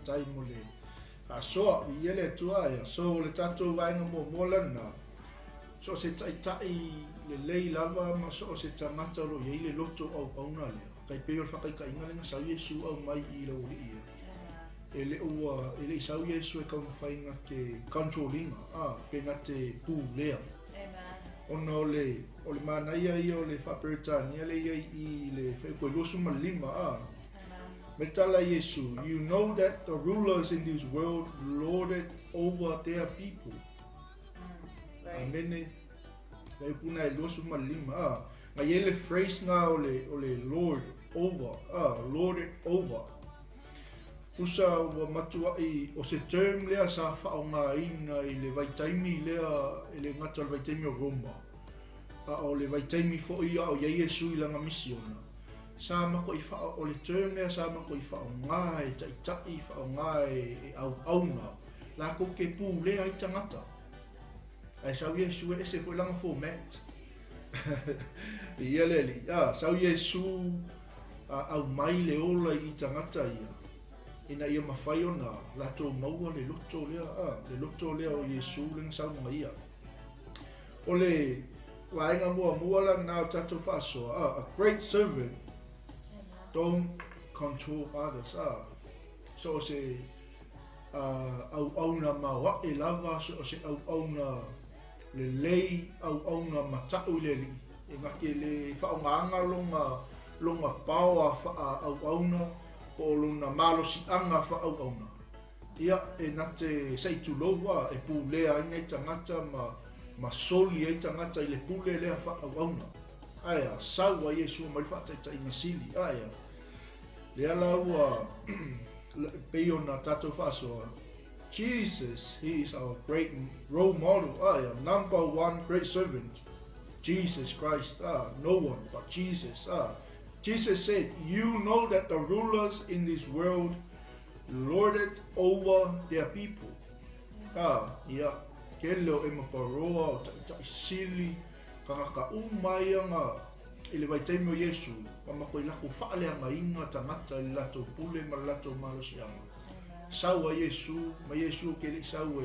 Tai mole. So yele tuaya so le tato vainga mo molana. So se tai le lei lava ma so se tangata lo yele loto au auna le. Kai peo fakai ka inga le sa Yesu au mai I lo ia. Ele ua ele sa Yesu e ka fainga ke controlling pena te puvlea. Ono le mana ia le Bureta le I le losu malima Metala Yesu, you know that the rulers in this world lord it over their people. Amen. They puna losu malima ngayele phrase nga ole lord over lord it over. Usa wa matua I o se term lea sa whaonga ina I le vaitaimi lea le ngata le vaitaimi o Roma. O le vaitaimi fo ia o Yesu I langa misiona. Sa mako I wha o le term lea sa mako I whaonga e taitai whaonga e auna. La ko ke pū lea I tangata. Ai sau Yesu e se fo langa format. Ia leli. Sau Yesu au mai le ola I tangata ia. Ina ia mawhai ona lato maua le loto lea o Yesu ling sau mga ia. O le wainga mua la nao tato whasoa, a great servant don't control others. So se au auna mawa e lava, so se au auna le lei, au auna matau le li. E ngake le whaongaanga longa paua au auna, o luna malo si anga fa au auna. Ia e nate sei tuloa e pulea inga I tangata ma soli e tangata I le pule lea fa au auna. Aya, saua Yesu mai whata I masili. Aya, lea laua peo na tato whasoa. Jesus, he is our great role model. Aya, number one great servant. Jesus Christ. No one but Jesus. Jesus said, you know that the rulers in this world lord it over their people. Yeah. Kelo e maparoa o tai sili ka umaya nga ile vaitaimi o Yesu pa mako I lako whaalea inga tangata I lato pule ma lato malo siama. Saua Yesu, ma Yesu kele sau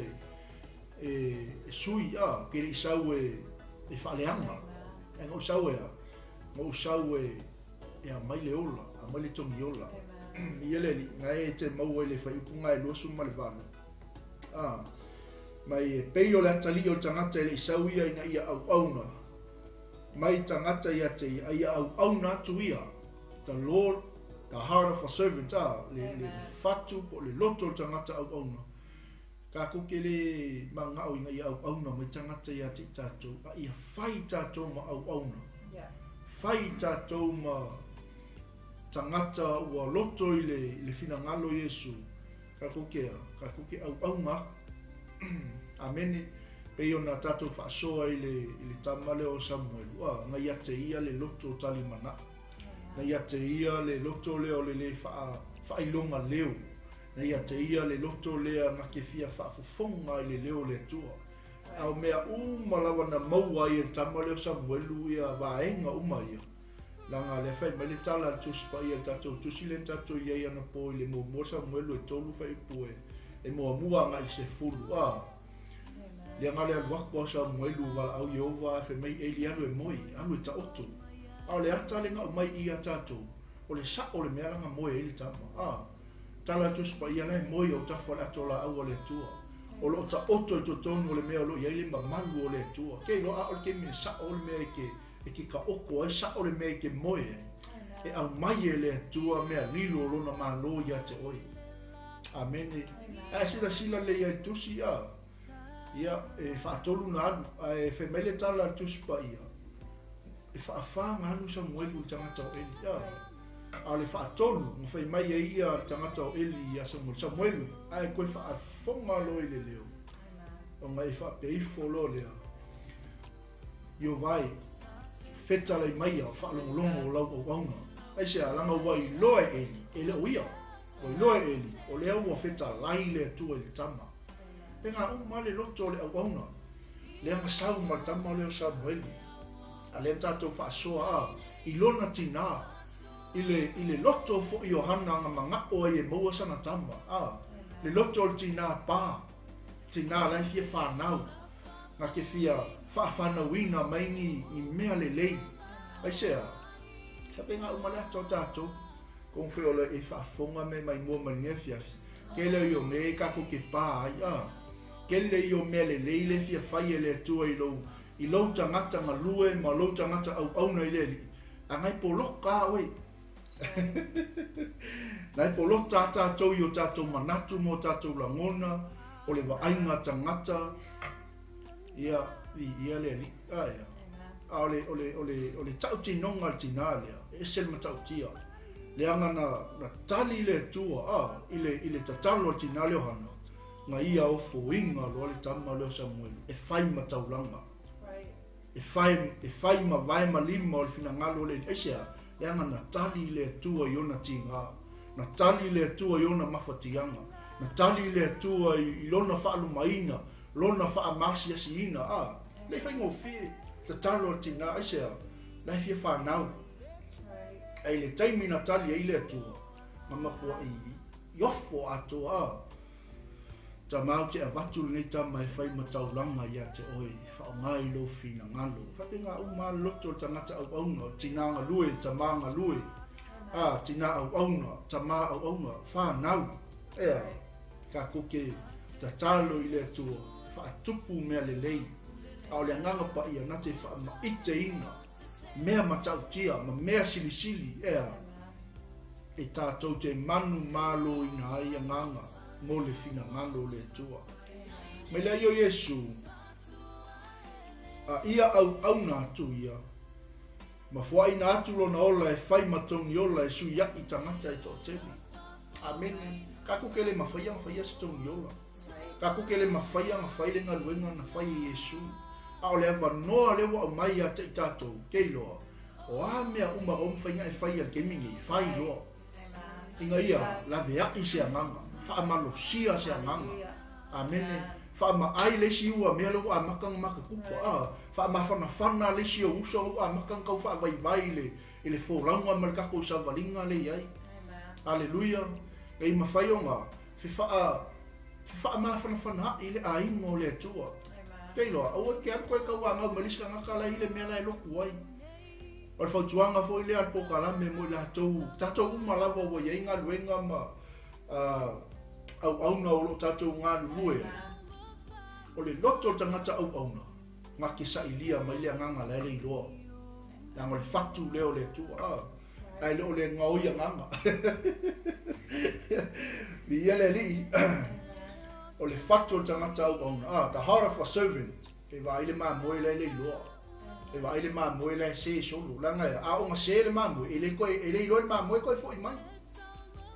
e sui kele sau e whaaleanga. E ngau sau e ia mai le ola, a mai le tongi ola. Ia leli, ngai te maua le whaipunga e losu ma le vana. Mai pei o le atali o tangata le isau ia ina ia au auna. Mai tangata ia te ia au auna atu ia. The Lord, the heart of a servant, le fatu po le loto tangata au auna. Ka kuke le mangau ina ia au auna mai tangata ia te tatou. A ia whai tatou ma au auna. Whai tatou ma tangata ua loto I le finangalo Yesu. Ka kuke au auna. Amene pe ona tatou whaasoa I le tamale o Samuel. Ngai ate ia le loto talimana. Na ia te ia le loto leo le whailonga leo. Na ia te ia le loto lea na ke fia whaafofonga i le leo le tua. Au mea umalawa na maua i e tama leo Samuelu ia vaenga uma ia. Langa le whai mai le tala al tuspa ia tatou tusi le tatou ia ana po i le mo Samuelu e tolu whai pue. E mua nga i se fulu. Le ngale al wakwa Samuelu wala au Yehova e mai eli anu e moi, anu e ta otu. Au le ata le ngau mai ia tatou. O le sa o le mea langa moi eli tama. Tala tuspa ia lai moi o tafo le atola au le tua. O lo ta oto i to tonu o le mea lo ia ili mamalu o le tua. Kei lo a o le ke me sa o le mea e ki ka oko ai sa o le mea ke moi e au mai e le tua mea lilo o lona malo ia te oi. Amen. Sila le ia tusi a. Ia e whaatolu na anu, e whemele tala tuspa ia. E whaafanga anu Samuelu tangata o Eli. A le whaatolu, mo whai mai e ia tangata o Eli ia Samuelu. A e koe whaafonga lo i le leo. O ngai whaapeifo lo lea. Io vai, whetala i mai a whaalongolongo o lau o waunga. Ai se a langa wai loe Eli, e leo ia. O loe Eli, o lea ua whetalai le tua i tama. Penga umale loto le awauna. Le anga sau matama leo Samuelu. A le tatou whaasoa i lona tina. I le loto fo i ohana nga mga o e maua sana tama. Le loto le tina pa. Tina lai fia whanau. Nga ke fia whaafanaουina mai ni mea le lei. Ai sea. Ka penga umale ato tatou. Kong wheo le e whaafonga me mai mua malinefia. Kele i o me kako ke pā ai. Kele i o mea le leile fia whai e le atua i lau tangata ngā lue ma lau tangata au nei le li. A ngai poloka oi. Ngai polota tātou i o tātou manatu mo tātou langona o le waainga tangata ia le li. O le tau tinonga tina lea. E sel ma tau tia. Le anga na tali le atua i le tatalo tina leo hana. Nga ia o fuinga lo le tama leo Samuelu e fai mataulanga e fai ma vai ma lima o le finangalo le esea le anga na tali le tua i ona tinga na tali le tua i ona mafatianga na tali le tua i lona whaalumaina lona whaamasi asiina le fai ngofi te talo tina esea le fia whanau ai le taimi na tali e le tua mamapua i ofo ato ta mau te avatu nei tama e whai mataulanga ia te oi, whaongai lo fina ngalo. Whapenga uma loto tangata au aunga, tina nga lue, ta maa nga lue. Tina au aunga, ta maa au aunga, whanau. Ka koke ta talo i le tua, whaatupu mea le lei. Ao le nganga pa ia na te whaama ite inga, mea matautia, ma mea silisili. E tātou te manu malo i nga aia nganga. Mo le fina ngalo le tua. Me le io Yesu ia au na atu ia. Ma fuai na atu lo na ola e fai matongi ola e su ia i tangata e tōteli. Amen. Kako ke le mawhaia si tongi ola. Kako ke le mawhaia le ngaluenga na fai Yesu. O le ava noa le wa mai a te tatou kei loa. O mea uma o mwhainga e fai al kemingi i fai loa. Inga ia la vea i se amanga. Whaamalosia se amanga. Amen. Whaama le si ua mea lau a makang makakupa. Whaama le si o usa o a makang kau whaavai i le whoranga malkako sa valinga le iai. Aleluia. Ei mawhaionga. Wha mawhana i le aingo le atua. Kei loa, aua ke ar koe kau a ngau maliska ngakala i le mea lai loku ai. Ar whautuanga fo i le ar pokalame mo i le tatou umalawa o iai ngā luenga ma au na o lo tatou ngā lue. O le loto tangata au na. Ngā ke sa ilia mai le nganga lele i loa. Nga o le fatu leo le tua. Ai leo le ngau ia nganga. Mi ele li. O le fatu tangata au na. The heart of a servant. Ke wa ile ma moe lele i loa. E wa ile ma moe le se solo. Langa a o ma se le ma moe. Ele koe ele i loa ma moe koe fo i mai.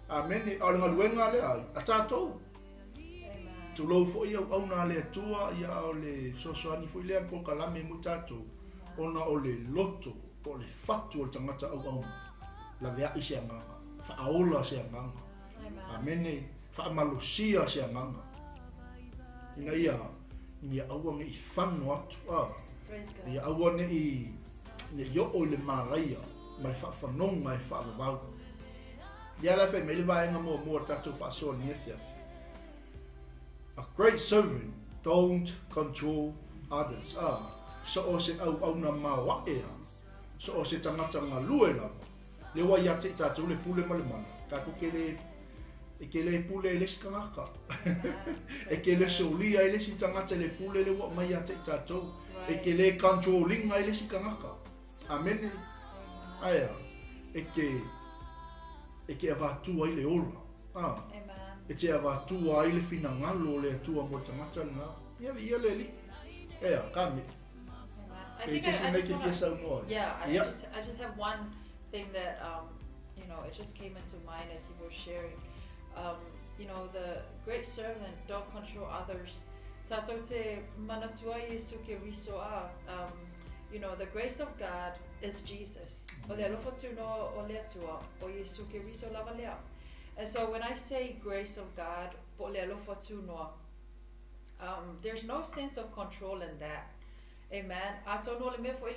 Amen. O le ngaluenga le ai. A tātou. Tu lo fo ia au na le tua ia o le sosoani fo ile po kalame mo tātou. Ona o le loto o le fatu o tangata au. la vea i se nganga fa aula se nganga amene fa malusia se nganga ina ia awa i fanu atu ia awa i yo o le maraia mai fa fanong mai fa bau ia la fe me le vai nga mo tatu fa so ni fia a great servant don't control others so o se au na mawa so o se tangata ngalue la le wa ya te tatu le pule malemana ka ku kele pule le skangaka kele solia le si tangata le pule le wa mai ya te tatu kele controlling ai le skangaka amen aya eke ava tu ai le ola eke ava tu ai le fina ngalo le tu mo tangata na ia le li aya kami I think I just have one thing that you know, it just came into mind as you were sharing. You know, the great servant don't control others. You know, the grace of God is Jesus. And so when I say grace of God, there's no sense of control in that. Amen. Atono le me fo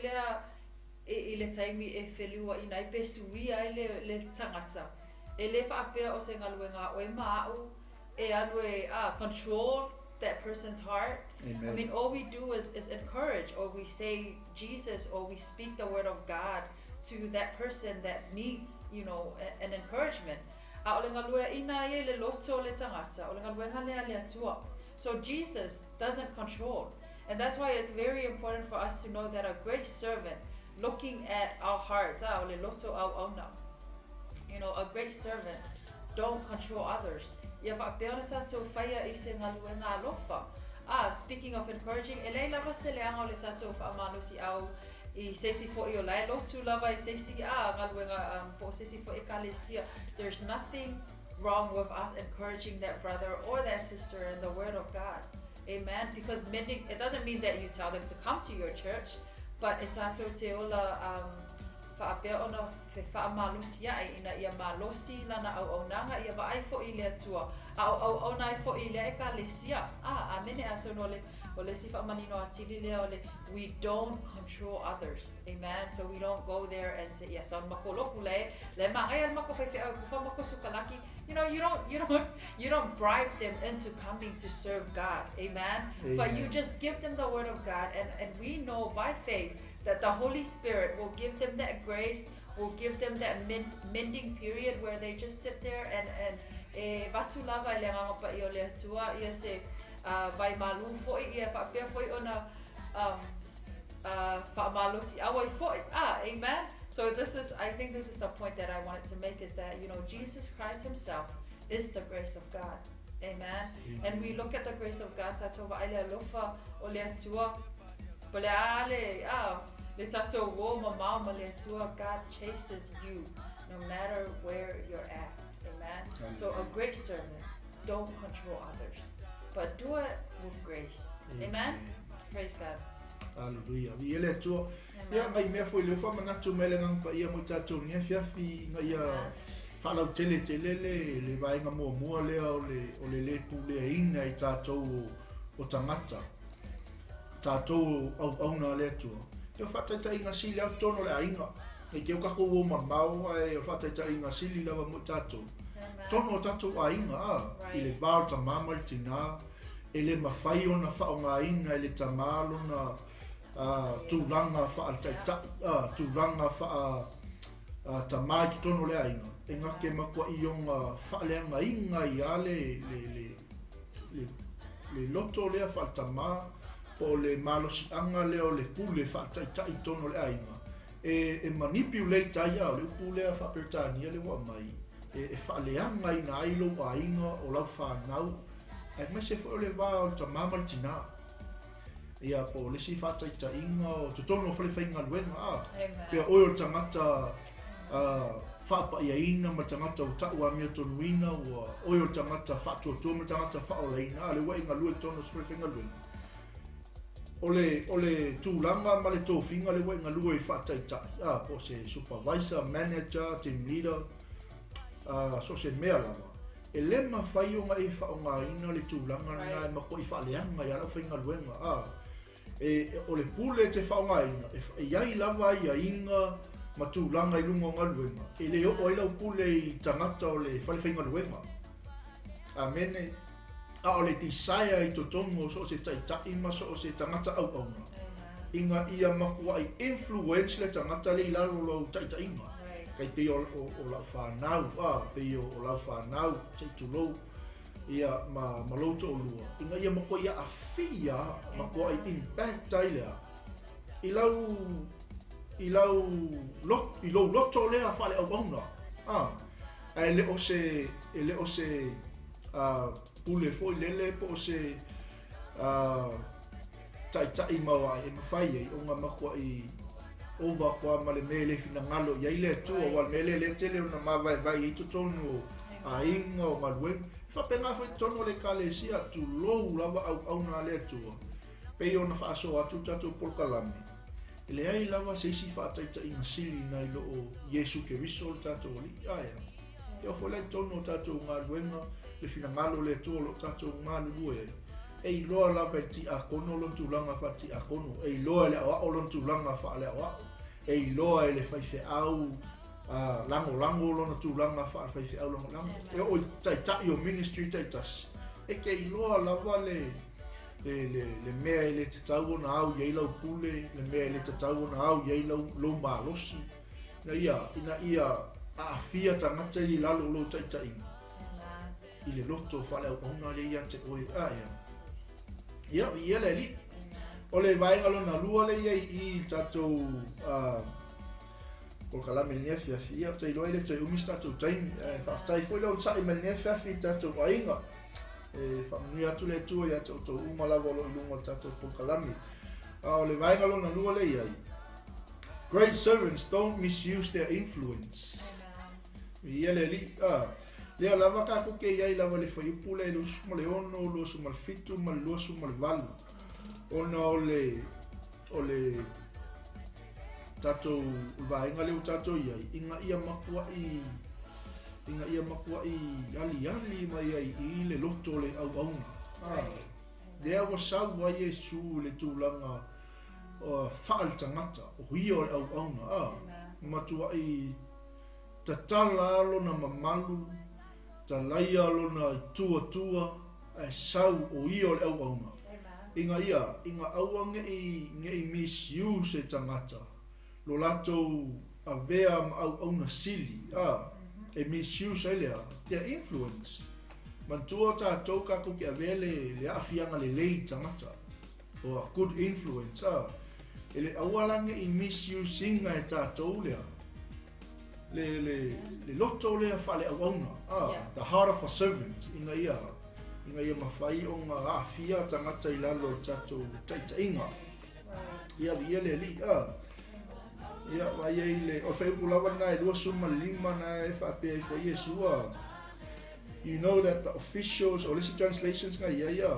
ile taimi e felua ina I pesuia le tangata. Ele fa pe o se ngaluenga o e mau e alwe control that person's heart. Amen. I mean, all we do is encourage, or we say Jesus, or we speak the word of God to that person that needs, you know, an encouragement. So Jesus doesn't control. And that's why it's very important for us to know that a great servant, looking at our hearts, you know, a great servant don't control others. Speaking of encouraging, there's nothing wrong with us encouraging that brother or that sister in the word of God. Amen. Because mending, it doesn't mean that you tell them to come to your church, but it's we don't control others. Amen. So we don't go there and say yes, you know, you don't bribe them into coming to serve God. Amen. But you just give them the word of God, and we know by faith that the Holy Spirit will give them that grace, will give them that mending period where they just sit there and amen. So I think this is the point that I wanted to make, is that, you know, Jesus Christ himself is the grace of God. Amen. And we look at the grace of God, God chases you no matter where you're at. Amen. So a great servant don't control others, but do it with grace. Amen. Praise God. Hallelujah. Vi ele tu. Ya mai me foi le fa mana tu mele ngang pa ia mo tatu ni fia fi nga ia fa la tele le vai nga mo le o le tu le ina I tatu o tangata. Tatu au na le tu. Te fa ta inga sili au tono le ainga. E ke ka ko mo mau e fa ta inga sili la mo tatu. Tono tatu ainga ile ba ta mama tina ele mafai ona fa nga inga ele tamalo na tulanga fa altaita tulanga fa tamai tono le ainga enga ke makwa ionga fa le nga inga ia le loto le fa tama po le malosi anga le o le pule fa altaita tono le ainga e manipulate ia le pule fa pertania le wa mai e fa le anga ina ilo ainga o la fa nau ai me se fo le va o tama maltina ia po le si fa taita inga o tono fle fainga luenga pe o tangata fa pa ia ina ma tangata o ta wa mi tonuina o tangata fa to ma tangata fa o leina le wa inga lue tono fle fainga luenga ole tūlanga ma le tōwhinga le wenga lua I whātaitai. Po se supervisor, manager, team leader, so se mea lama. E le ma whai o ngā e whaonga ina le tūlanga ngā e mako I whaaleanga I ala whainga luenga. O le pule te whaonga ina, e iai lava I a inga ma tūlanga I lunga o ngā luenga. E le o ila pule I tangata o le whale whainga luenga. Amene. O le tisaya I totongo so se taitai ma so se tangata au auna. Inga ia makua I influence le tangata le ilaro lau taitai inga. Kai pe o lau whanau, pe o lau whanau, sei tulou, ia ma maloto o lua. Inga ia makua ia a fia, makua I impact tailea. I lau loto lea whale au auna. E le o se, pule foi lele po se tai maua e mawhai o ngā makua I ova kwa ma le mele fina ngalo ia ile tu o wal mele le tele o na mawai vai I tutonu a inga o maluen whapenga foi tono le kalesia tu lou lava au na le tu pe o na whaaso atu tatu polkalami ele ai lava seisi whaataita I ngasiri na ilo o Yesu ke riso tatu o li aia e o wholai tono tatu ngā luenga le fina ngalo le tu o lo tatu ngā lue e loa lava ti a kono lon tulanga fa ti a kono e loa le awa lon tulanga fa le awa e loa le faife au lango lon tulanga fa faife au lango e o tai o ministry taitas e ke loa lava le mea le te tau na au ye lau pule le mea le te tau na au ye lau lo malosi na ia a fia tangata I lalo lo tai I le loto fa le au le ia te oi ia le li o le vaenga lona lua le I tatou o kalame le nefia ia te iloa le te umis tatou taimi whaftai foi lau sai me nefia fi tatou vaenga whamunui atu le tua ia tatou umalawa lo ilunga tatou po kalame o le vaenga lona lua le iai great servants don't misuse their influence ia le li lea lava ka koke iai lava le whaiupu le lusu ma le ono, lusu ma le fitu, ma le lusu ma le valu. Ona o le tatou vaenga leo tatou iai, inga ia makua I ali ma iai I le loto le au auna. Lea wa sau wa Yesu le tūlanga whaal tangata, o hia o le au auna. Matua I tatala alo na mamalu, talaia lona tua sau o io le au auna. Inga aua ngei misuse e tangata. Lo lato a vea ma au auna sili. E misuse elea. Their influence. Mantua ta toka ko ki a vele le afianga le lei tangata. O a good influence. Ele aua lange I misuse inga e ta lea. Le loto lea fale au auna. The heart of a servant. Inga ia mawhai o ngā awhia tangata I lalo tatou taita inga. Ia le li. Ia vai ei le. O whaiupu lawa nga e 2.5 na e whapea I fo Yesua. You know that the officials, or listen translations nga ia.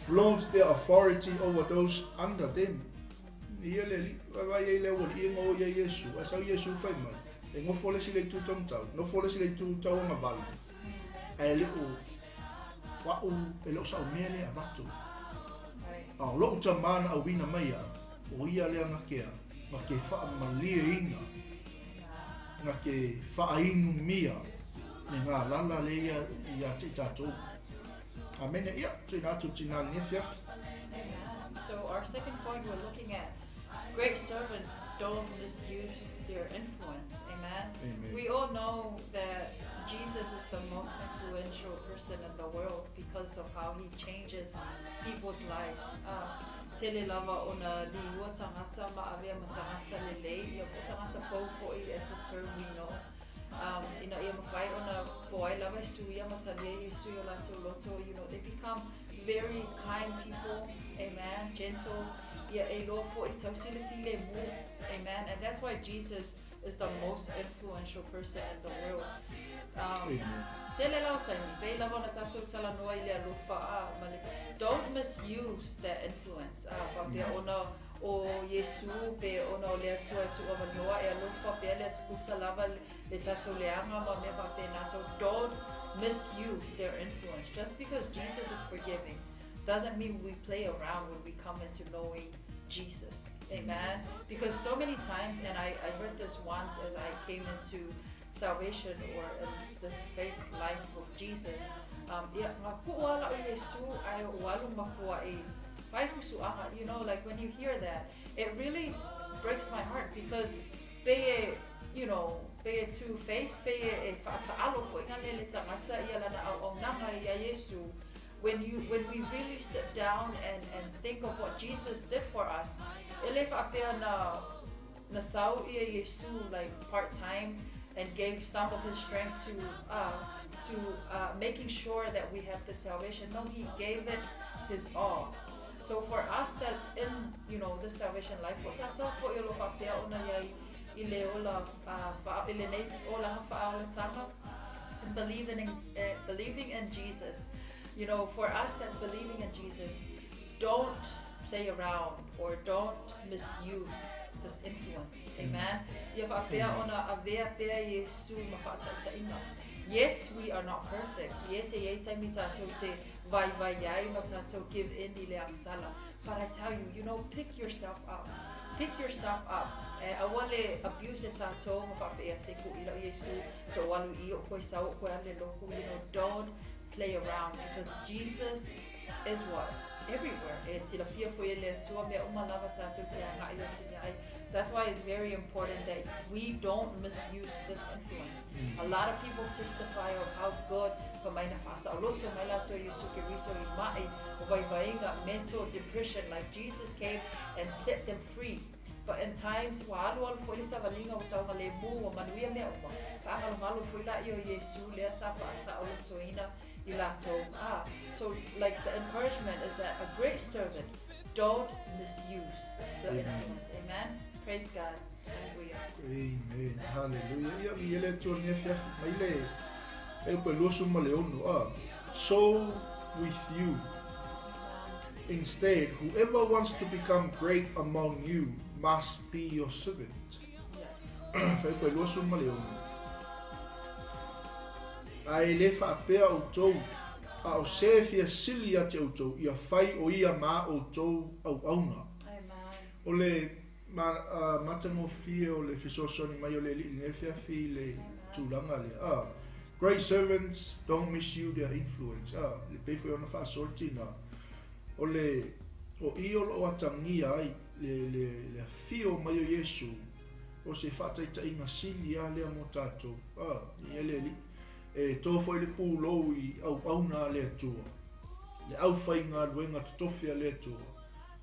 Flaunt their authority over those under them. Ia le li. Vai ei le wali inga o ia Yesu. Asau Yesu whai mai. E ngofo le si le tu tau. Ngofo le si le tu tau nga bali. E le o. Wa'u e lo sa mele a matu. Lo ta mana a wina mai o ia le ngakea. Ngake wha malia inga. Ngake wha inu mia. Me ngā lala le ia te tatou. Amen. Ia, tūna atu tina nefia. So our second point we're looking at great servants don't misuse their influence. Amen. We all know that Jesus is the most influential person in the world because of how he changes people's lives. Tele lava ona li ua tangata ma avea ma tangata lelei ia po tangata poufo'i at the term we know. Ina ia mawhai ona poai lava suia ma talia I suia lato loto, they become very kind people, amen, gentle, ia e lo fo'i tausile file mu, amen, and that's why Jesus is the most influential person in the world. Tele lau taimi, pei lava na tatou tala noa I le alufa don't misuse that influence. Papia ona o Yesu pe ona o le atua tua manoa e alufa pe le kusa lava le tatou leanga ma me papena. So don't misuse their influence. Just because Jesus is forgiving doesn't mean we play around when we come into knowing Jesus. Amen. Because so many times, and I heard this once as I came into salvation or this faith life of Jesus. You know, like when you hear that, it really breaks my heart because you know, two-faced, when we really sit down and think of what Jesus did for us, like part-time and gave some of his strength to making sure that we have the salvation. No, he gave it his all. So for us that's in, you know, the salvation life, believing in Jesus. You know, for us that's believing in Jesus, don't play around or don't misuse this influence. Amen. Yes, we are not perfect. Yes, give in. But I tell you, you know, pick yourself up. Pick yourself up. Abuse it. Don't play around because Jesus is what? Everywhere. That's why it's very important that we don't misuse this influence. A lot of people testify of how good mental depression, like Jesus came and set them free. But in times so like the encouragement is that a great servant don't misuse the influence. Amen. Praise God. Amen. Hallelujah. So with you. Instead, whoever wants to become great among you must be your servant. Ai le whaapea o tou, a o se fia sili ate o tou, ia whai o ia ma o tou au auna. O le matango fia o le fisosoni mai o le li ne fia fi le tūlanga le. Great servants don't misuse their influence. Le pefo ona wha sorti na. O le o io o atangia ai le fio mai o Yesu. O se whataita inga sili a lea mo tātou. Ia le li. E tō foi le pūlou I au auna le atua. Le au whai ngā ruenga tutofia le atua.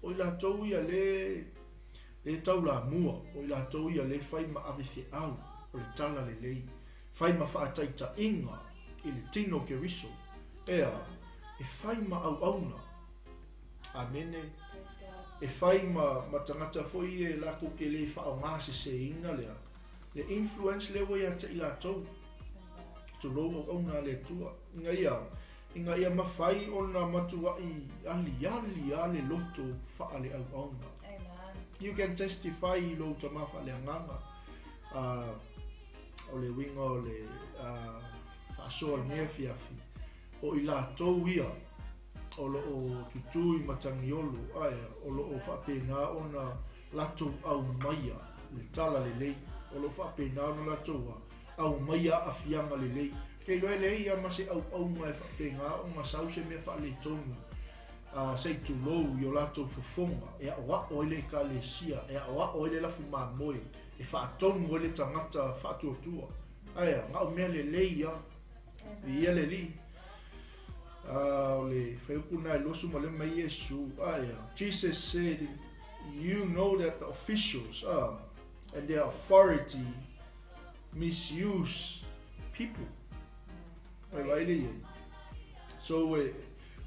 O I la tau ia le tau la mua. O I la tau ia le whai ma awewhi au. O le tala le lei. Whai ma whaataita inga I le tino ke riso. Ea, e whai ma au auna. Amene. E whai ma tangata foi e lako ke le whao ngāse se inga lea. Le influence le wai ata I la tau. To roho ona le tua inga ia mawhai ona matua I ali ale loto whaale au ona. You can testify I lo ta mawha le anganga o le winga o le whaasoa le mea fiafi o I la tau ia o lo o tutu I Tanielu o lo o whapena ona lato au maia le tala le lei o lo whapena ona latoa au maia a fianga le lei. Kei loe lei ia mase au mai whapenga o masau se mea wha le tonu. Sei tu lou I o lato fofonga. Ea oa oile ka le sia. Ea oa oile lafu maa moe. E wha tonu oile tangata wha tuatua. Aia, ngā o mea le lei ia. Ia le li. O le whaupuna e losu ma le mai Yesu. Aia, Jesus said, you know that the officials and their authority misuse people. So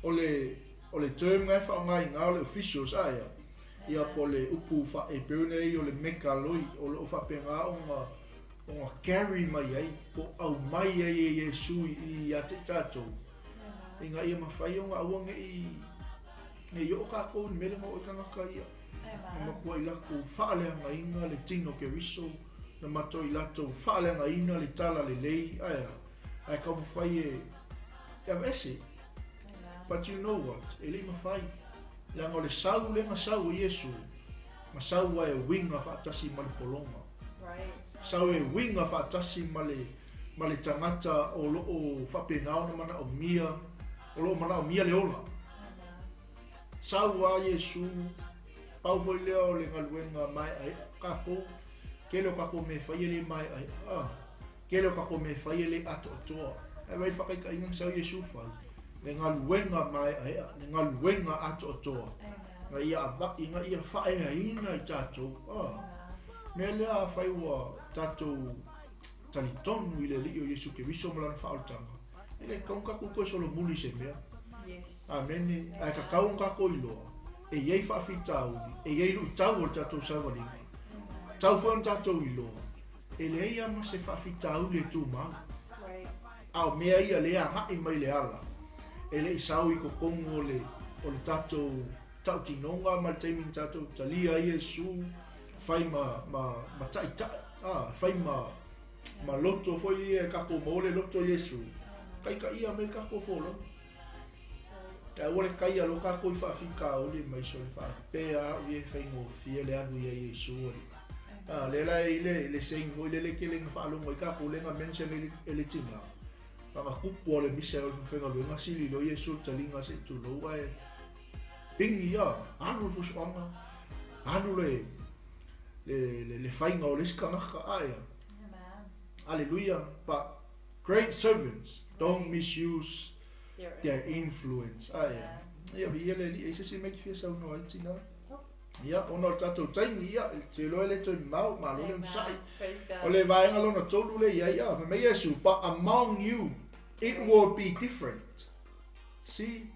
o le term ngai wha ngai ngā le officials ia po le upu wha e peunei o le meka loi o le o wha penga o o carry mai ai po au mai ai Yesu I ate tatou inga ia mawhai o ngā ua nge I o kako ni mele mo o kangaka ia ma kua I lako whaalea inga le tino ke riso na mato I lato whaalea ina le tala le lei ai ka mawhai ese but you know what e lei mawhai langa le sau le masau Yesu masau ai winga whaatasi ma le polonga sau e winga whaatasi ma le tangata o loo whapengao na mana o mia o loo mana o mia le ola sau a Yesu pau foi leo le ngaluenga mai ai kako kelo kako me whai le mai ai kelo kako me whai le ato atoa e wai whakaika ingang sau Yesu whai le ngaluenga mai ai le ngaluenga ato atoa nga ia ava inga ia whae haina I tatou me lea whai ua tatou talitonu I le li o Yesu ke viso malana whaoltanga ele kaunkaku koe solo muli se mea amene ai ka kaunkaku I loa e iei whaafitauli e iei lu tau o tatou sawalinga tau fuan tatou I loa e le ia ma se whaafitauli e tu maa au mea ia lea ngai mai le ala e le isau I kokongo o le tatou tau tinonga ma le teimin tatou talia Yesu fai ma tai fai ma loto foi e kako mole loto Yesu kai ka ia me kako folo ka ole kai alo kako I fafika ole mai so fa pea ie fai mo fie le anu ia Yesu le la le sengo le killing fa lo mo kako le nga mention le tinga pa kupo le Michel fenga lo nga sili lo Yesu talinga se tu lo ai pingi ya anu fu swanga anu le fainga o le skanaka aya hallelujah but great servants don't misuse their influence aya ia le li se make feel so no itina ia ono tatou taimi ia te lo le toi mau ma lo le sai o le vai ngalo na tolu le ia fa me Yesu but among you it will be different see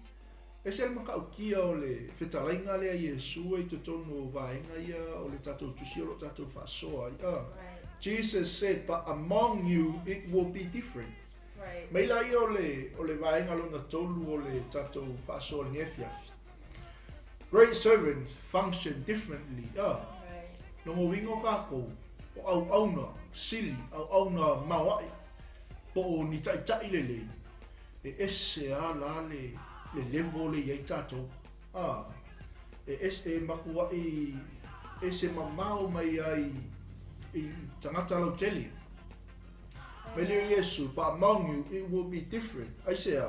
ese el makaukia o le whetalainga lea Yesu e te tonu o vaenga ia o le tatou tusi o lo tatou whasoa ia. Jesus said, but among you it will be different. Mei lai o le vaenga lo na tolu o le tatou whasoa le ngefiafi. Great servants function differently ia. Nongo wingo kako o au auna sili au auna mawai po o ni tai tai lele e ese ala le level le yai tatou e makua e se mamao mai ai I tangata lau teli me leo Yesu but among you it will be different ai sea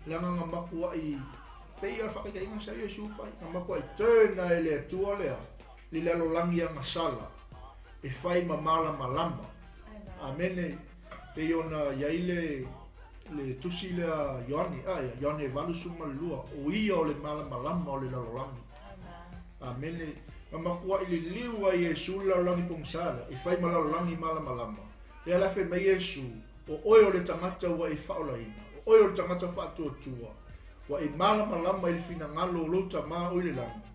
langa nga makua I peia whakaika inga sa Yesu whai nga makua I tērna e lea tua lea li lalo langi anga sala e whai mamala malama amene pe ona yaile le tusi lea Ioane Ioane valu suma lua o ia o le malama o le lalolangi amene ma makua I le liu a Yesu lalolangi pongsara I fai malalolangi malama le alafe mai Yesu o oe o le tangata wa I whaolaina o oe o le tangata whaatuatua wa I malama I le fina ngalo o louta maa o le langi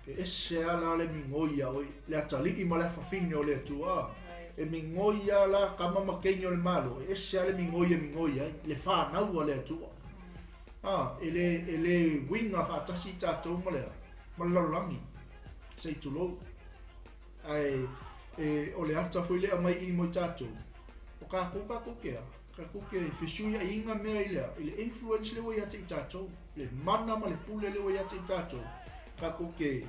e ese ala le mingoia o le atali I ma le fafine o le atua e mingoia la kama makenyo le malo e ese ale mingoia le fa na u le atua ele winga fa tasi tatou male malalolangi sei tulo ai o le ata foi le mai I mo tatou o ka kuke fisuia inga mea ile influence le wa te tatou le mana ma le pule le wa te tatou ka kuke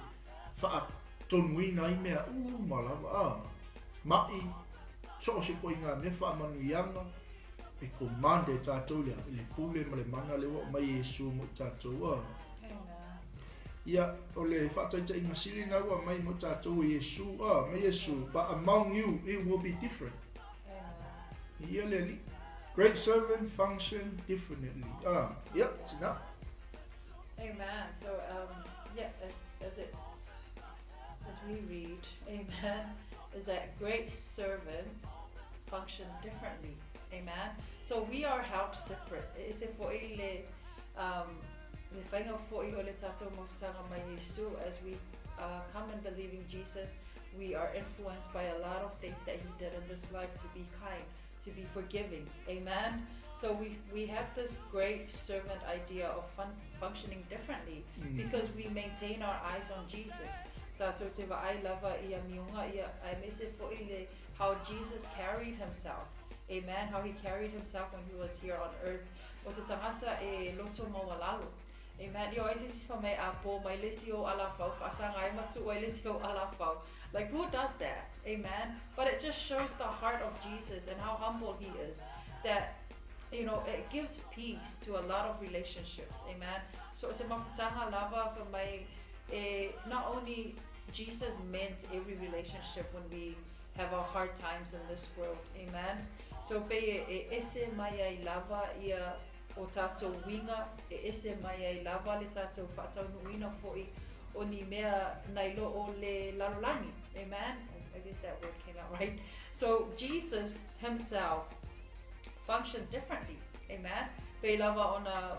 fa tonuina I mea malama mai so se ko inga me fa manu yanga e komande tatou le pule ma le mana le wa mai Yesu mo tatou ia o le fa taita inga sili na wa mai mo tatou Yesu mai Yesu but among you it will be different ia le great servant function differently yep it's enough amen so as we read amen is that great servants function differently. Amen. So we are held separate. Is it for le whainga for I o le tatou mo whanga mai Yesu as we come and believe in Jesus. we are influenced by a lot of things that he did in this life to be kind, to be forgiving. Amen. So we have this great servant idea of functioning differently because we maintain our eyes on Jesus. So I love how Jesus carried himself. Amen. How he carried himself when he was here on earth. Amen. Like, who does that? Amen. But it just shows the heart of Jesus and how humble he is. That, you know, it gives peace to a lot of relationships. Amen. So it's lava for my not only Jesus mends every relationship when we have our hard times in this world. Amen. So pe ese mai lava ia o tato winga ese mai lava le tato fatau nuina foi oni mea nailo o le lalolani. Amen. I guess that word came out right. So Jesus himself functioned differently. Amen. Pe lava ona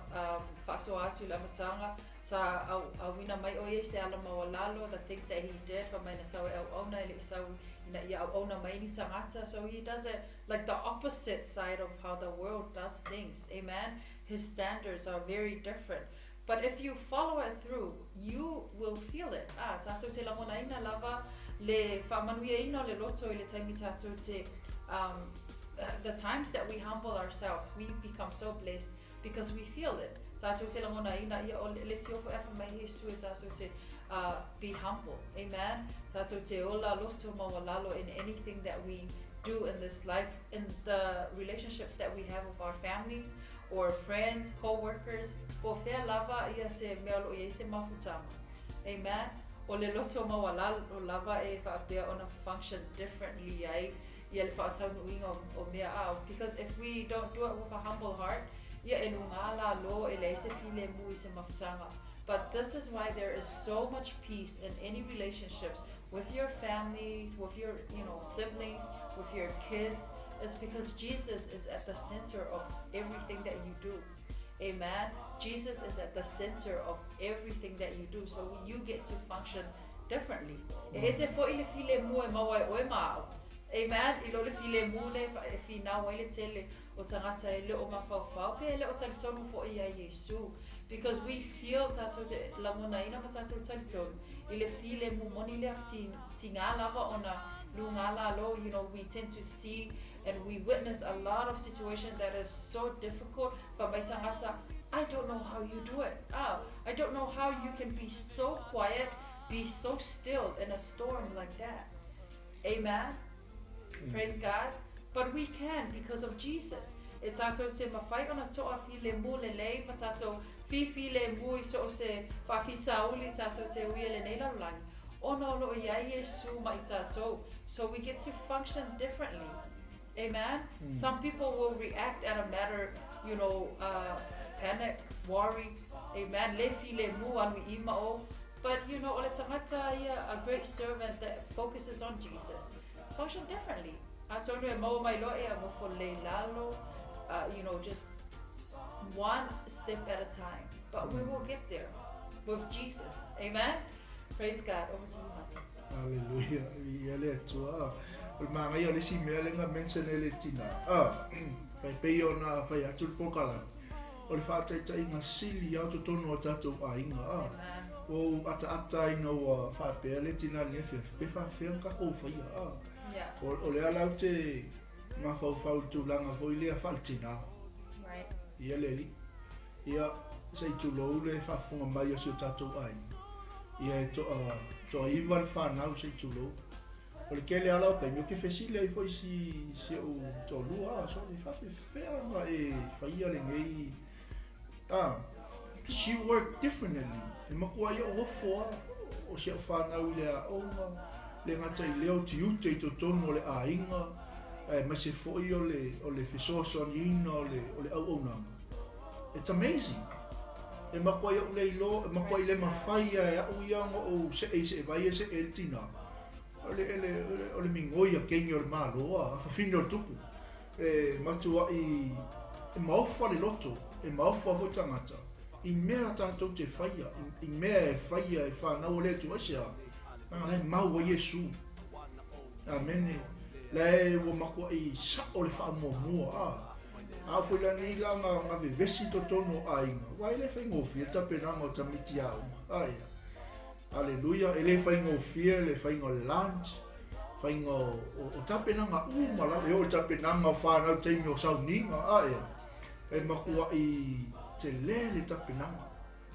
fasoatu lamatanga sa awina mai o se ala mawalalo, the things that he did from my nasawa el ona le sau na ia ona mai ni tangata. So he does it like the opposite side of how the world does things. Amen. His standards are very different. But if you follow it through, you will feel it. Tato te lamona ina lava le whamanuia ina le loto I le taimi tato te the times that we humble ourselves, we become so blessed because we feel it. Tato te lamona ina ia o le te ofo efa mai Jesu tato te be humble. Amen. Tato te ola loto mawalalo in anything that we do in this life, in the relationships that we have with our families or friends, co-workers. Ko fea lava ia se mealo ia se mafutama. Amen. O le loto mawalalo lava e whaapea ona function differently ai ia le whaatau nuinga o mea au. Because if we don't do it with a humble heart, ia e nungala lo e le se file mu I se mafutama. But this is why there is so much peace in any relationships with your families, with your siblings, with your kids. It's because Jesus is at the center of everything that you do. Amen. Jesus is at the center of everything that you do, so you get to function differently. Amen. Ilo le file mule fi na wele tele o tangata le o mafau pe le o talitonu fo ia Yesu, because we feel that so la mona ina masato talitonu ile file mu moni le afti tingala va ona lungala lo, we tend to see and we witness a lot of situations that is so difficult, but by tangata I don't know how you do it. I don't know how you can be so quiet, be so still in a storm like that. Amen. Praise God. But we can because of Jesus. E tato te mawhai ona toa file mu le lei, ma tato file mu I so se whawhita uli tato te uia le nei laulangi. Ono lo ia Yesu mai tato. So we get to function differently. Amen. Some people will react at a matter, panic, worry. Amen. Le file mu anu ima o. But ole tangata ia a great servant that focuses on Jesus function differently. Just one step at a time. But we will get there with Jesus. Amen. Praise God. Over to you, honey. Hallelujah. Iele tua. Ulma ngai ole si mele nga mention ele tina. Pai pe ona pai atul pokala. Ole fa tai tai nga sili ya to tonu tatu ainga. O ata ino fa pe ele tina le fe fa ka ko fa ya. O le ala te ma fau tulanga foi le faltina. Right. Ia leli. Ia sei tu lo le fa funga mai o se tatu ai. Ia to ivan fa na sei tu lo. O le kele ala pe mi ke fesile ai foi si o to lua so le fa fe ma e fa ia le ngai. She worked differently. E makua ia o fo o se fa na le o le ngata I leo ti ute I to tono le ainga ma se foi o le fisoso ina o le au na. It's amazing. E makua ia le ilo, e makua le mawhai e au ianga o se vai se el tina. O le mingoia kengi o le maloa, a whawhina o tupu. E matua I mauwha le loto, e mauwha hoi tangata. I mea tātou te whaia, I mea e whaia e whanau le tu asea. Nanga nei mau o Yesu. Amen. Le wo makua I sa o le wha mua a fulangi la nga vesi to tono ainga. Wai le whaingofia tapenanga o tamiti au. Ai. Aleluia. Ele whaingofia, le whaingo lunch. Whaingo o tapenanga umala. E o tapenanga whanau teimi o sauninga. Ai. E makua I te le tapenanga.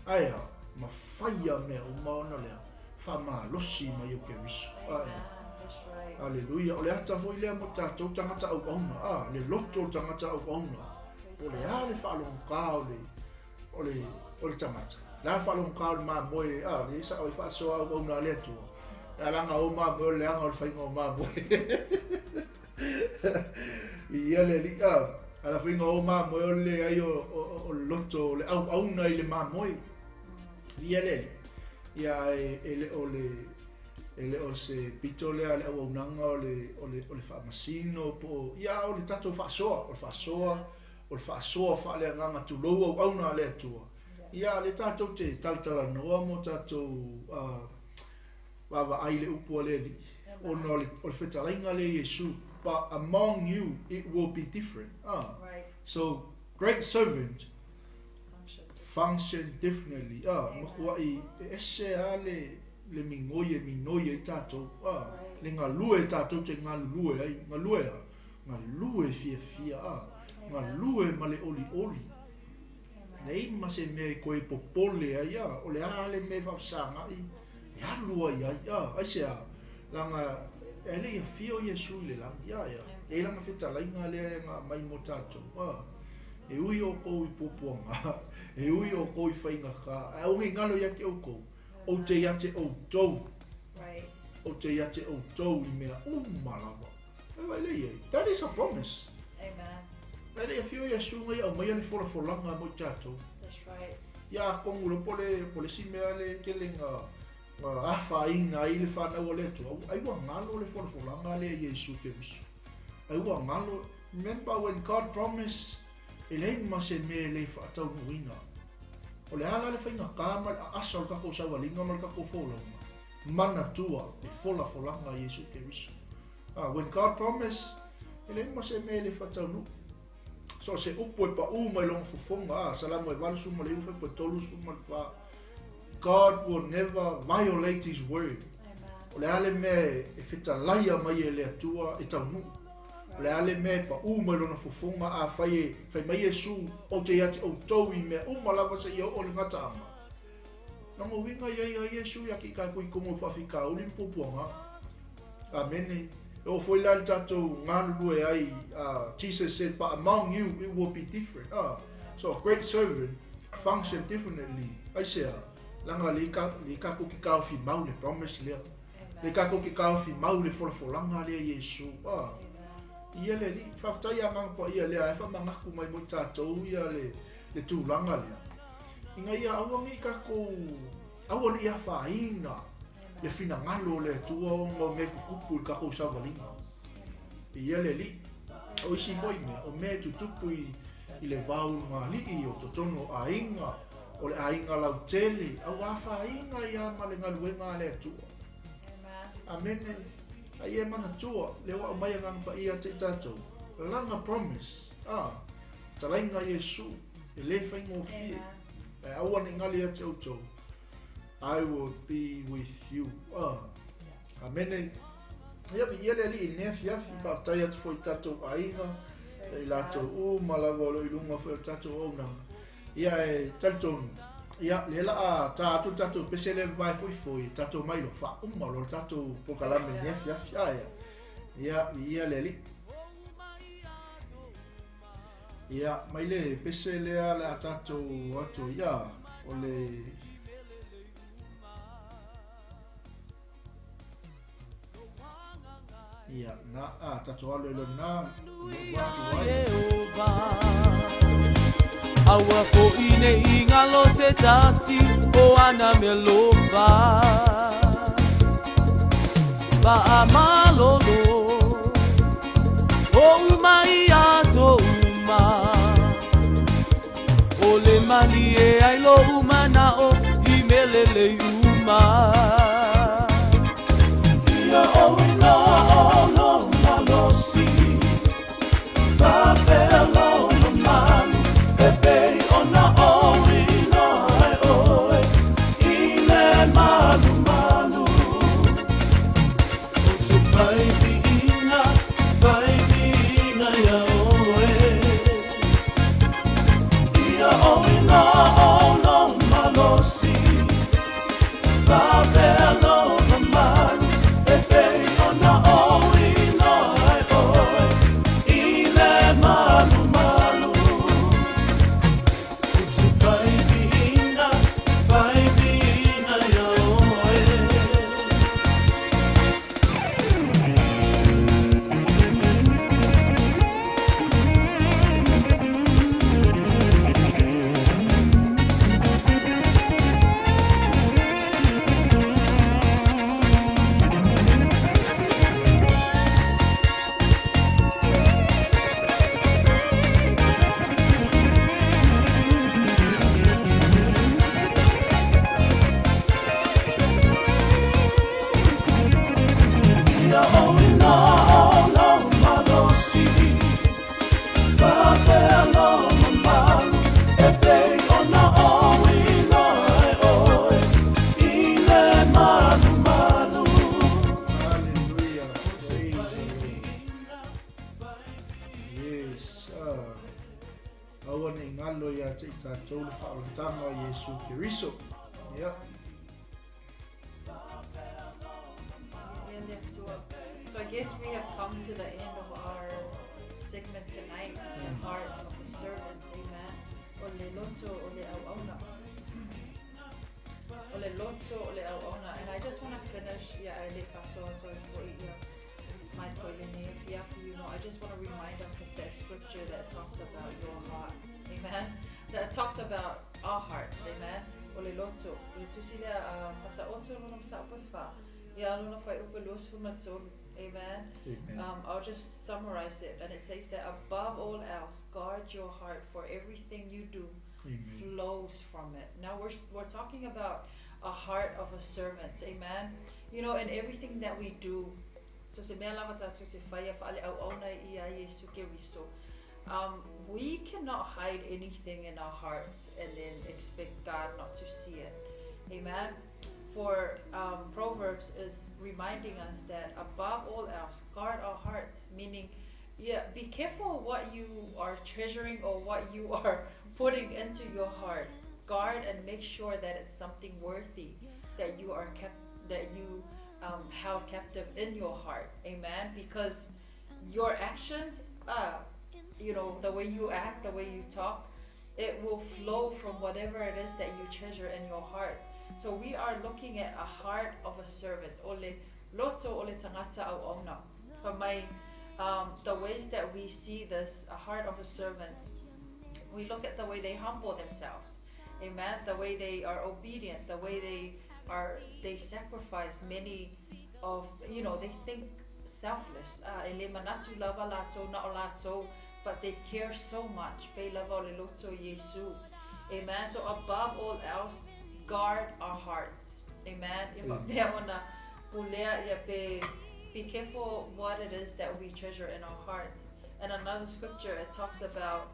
Ai. Ma whaia mea umaona lea. Whama losi mai o ke visu. Ai. Aleluia. O le ata foi lea mo tātou tangata au auna. Le loto tangata au auna. O le a le whaalong kā o le tangata. La whaalong kā o le māmoe. Le sa o I whaasoa au auna le atua. La langa o māmoe o le anga o le whainga o māmoe. Ia le li a. La whainga o māmoe o le ai o loto o le au auna I le māmoe. Ia le li. Ia ele o le ele o se pito le ale au nanga o le whaamasino po ia o le tatou whaasoa o le whaasoa whaale nganga tu loa au na le atua ia le tatou te taltala noa mo tatou wawa ai le upu le li o le whetalainga le Yesu but among you it will be different so great servant function differently makua I ese ale le mingoye I tātou le ngā lue tātou te ngā lue ai ngā lue fia ngā lue ma le oli nei ma se me koe popole ai o le ale me whawsanga I alua ai ai se langa ele ia fia o Yesu le lang e langa whetalainga le ngā mai mo tātou e ui o kou I popoanga e ui o kou I whainga ka e ongi ngalo ia ke o kou o te iate o tou. O te iate o tou I mea umalawa. Ewa lei. That is a promise. Amen. That is a few Yesu ngai au mai ali fola folanga mo tātou. That's right. Ia kongu lo pole si mea le kele ngā awhainga I le whanau o le tu. Ai wa ngalo le fola folanga le Yesu ke visu. Ai wa ngalo. Remember when God promised Elaine ma se me le whaatau nuinga. O le ala le whainga kāma asa o kako sawalinga ma le kako wholanga. Mana tua e folanga Yesu ke visu. When God promised, ele ma se me le whatau nu. So se upo e pa uma I longa fufonga, salamu e walu suma le ufe pa tolu suma le wha. God will never violate his word. O le ale me e whitalaia mai e le atua e tau nu. Le ale me pa uma lona fufonga a whai mai Yesu o te ati o tau I me umalawa sa ia o le ngata ama. Namo winga ia Yesu ia ki ka kui komo whawhika o limpo puanga. Amen. O foi la tatou ngālulu e ai, Jesus said, but among you it will be different. So a great servant function differently. Ai sea, langa le kako ki kao fi mau le promise lea. Le kako ki kao fi mau le folanga lea Yesu. Ia le li, whaftai a ngangpa ia lea, e whamangaku mai mo tātou ia le tūlanga lea. Inga ia awangi kako, awangi ia whainga, le whina ngalo le tua o ngā me kukupu I kako sawalinga. Ia le li, o isi foi mea, o me tutupu I le vau ngā lii o totono a inga, o le a inga lau tele, au a whainga ia ma le ngaluenga le tua. Amen. Ai e mana tua, le wa mai ngangpa ia te tātou. Langa promise. Talainga Yesu, e le whaingo fie. E awane ngali a te autou. I will be with you. Amen. Ia bi ia le li I fiafi, whaftai atu foi tātou a inga. E lātou malawa lo I lunga foi tātou au nanga. Ia e taltonu. Ia le la tātou pese le vai foi tātou mai lo wha umalo tātou pokalame fiafi ia le li. Ia mai le pese le ala tātou atu ia o le ia na tātou alo ilo na Awa ko ine ingalo se tasi o ana melomba Ba amalolo o umai ato uma Ole mali e ailo umana o imelele uma Ia o ino o te i tātou le whaolatanga o Iesu Kiriso. Ia. So I guess we have come to the end of our segment tonight, the heart of a servant, amen. Ole loto, ole auauna. Ole loto, ole auauna. And I just want to finish, ele paso, my I just want to remind us of that scripture that talks about your heart, amen. That talks about our hearts, amen. Ole loto, ole susila pata oto luna pata upefa. Ya luna fai upelos fumatol. Amen. I'll just summarize it, and it says that above all else, guard your heart, for everything you do flows from it. Now we're talking about a heart of a servant, amen. You know, in everything that we do, we cannot hide anything in our hearts and then expect God not to see it, amen. For Proverbs is reminding us that above all else, guard our hearts, meaning, be careful what you are treasuring or what you are putting into your heart. Guard and make sure that it's something worthy, that you are held captive in your heart, amen. Because your actions, the way you act, the way you talk, it will flow from whatever it is that you treasure in your heart. So we are looking at a heart of a servant. Ole loto ole tangata au ona. For the ways that we see this, a heart of a servant, we look at the way they humble themselves, amen. The way they are obedient, the way they sacrifice many of, they think selfless. Ele manatu lava lato na olato, but they care so much. Pe lava ole loto Yesu, amen. So above all else, guard our hearts, amen. Be careful what it is that we treasure in our hearts. And another scripture, it talks about,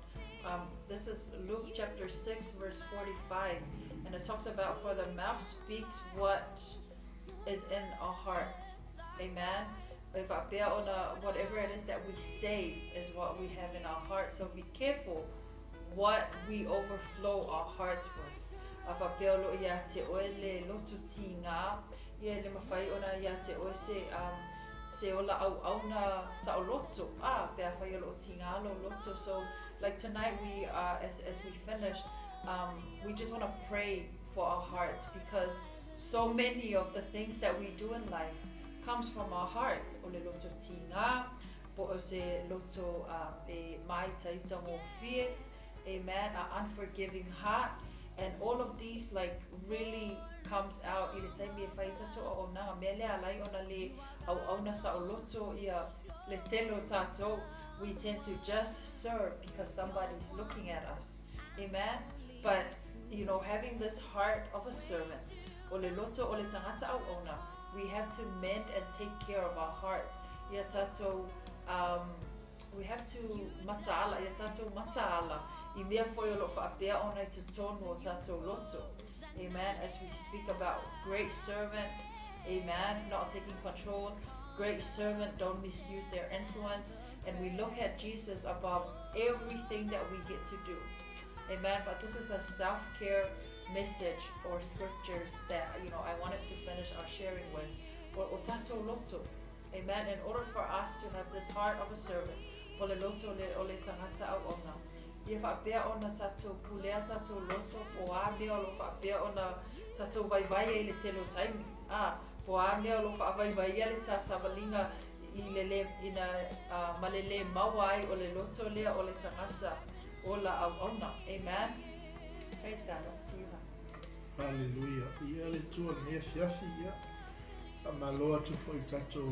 this is Luke chapter 6 verse 45, and it talks about, for the mouth speaks what is in our hearts, amen. Whatever it is that we say is what we have in our hearts. So be careful what we overflow our hearts with. Apapelo ya te oele lotu tinga ye le mafai ona ya te oe se ola au na sa lotu pe afai lo tinga lo lotu. So like tonight we as we finish, we just want to pray for our hearts, because so many of the things that we do in life comes from our hearts. Ole lotu tinga po se lotu e mai taita mo fear, amen, an unforgiving heart. And all of these like really comes out. We tend to just serve because somebody's looking at us, amen. But having this heart of a servant, we have to mend and take care of our hearts. We have to mata'ala. Amen. As we speak about great servant, amen, not taking control, great servant, don't misuse their influence, and we look at Jesus above everything that we get to do, amen. But this is a self-care message or scriptures that I wanted to finish our sharing with. Amen. In order for us to have this heart of a servant, if I bear on a tattoo, pulea tattoo, lots of oabia, or bear on a tattoo by Vaya time. Poamia of Avaivaelita Savalinga in a Malele Mawai or Loto Lea or Letangata Ola Auna. Amen. Praise God. Hallelujah. Iale tua ne fiafi ya. Maloa tu foi tato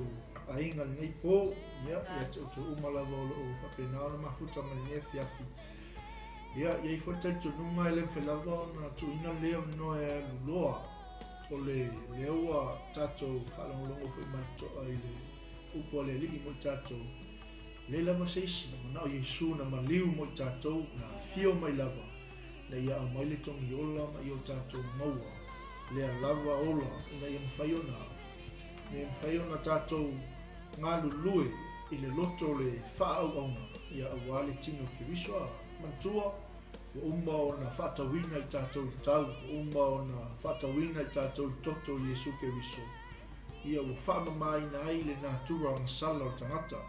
ainga nei po ya tu umala volo o fa penal mafuta ne fiafi. Ya ye foi tato nunga ele felava na tu ina leo no e loa. Ole lewa tato falongo foi mato ai upole li mo tato. Le lava seisi na Yesu na maliu mo tato na fio mai lava. Na ia mai le tongi ola ma i o tatou maua. Le lava ola ina ia mwhaiona. Me mwhaiona tatou ngā lulue i le loto le whaau auna. Ia awale tino ki wiswa mantua Uma o na whatawina I tātou tau, uma o na whatawina I tātou toto Iesu ke riso. Ia o whamamai na ai le nā tura o sala o tangata.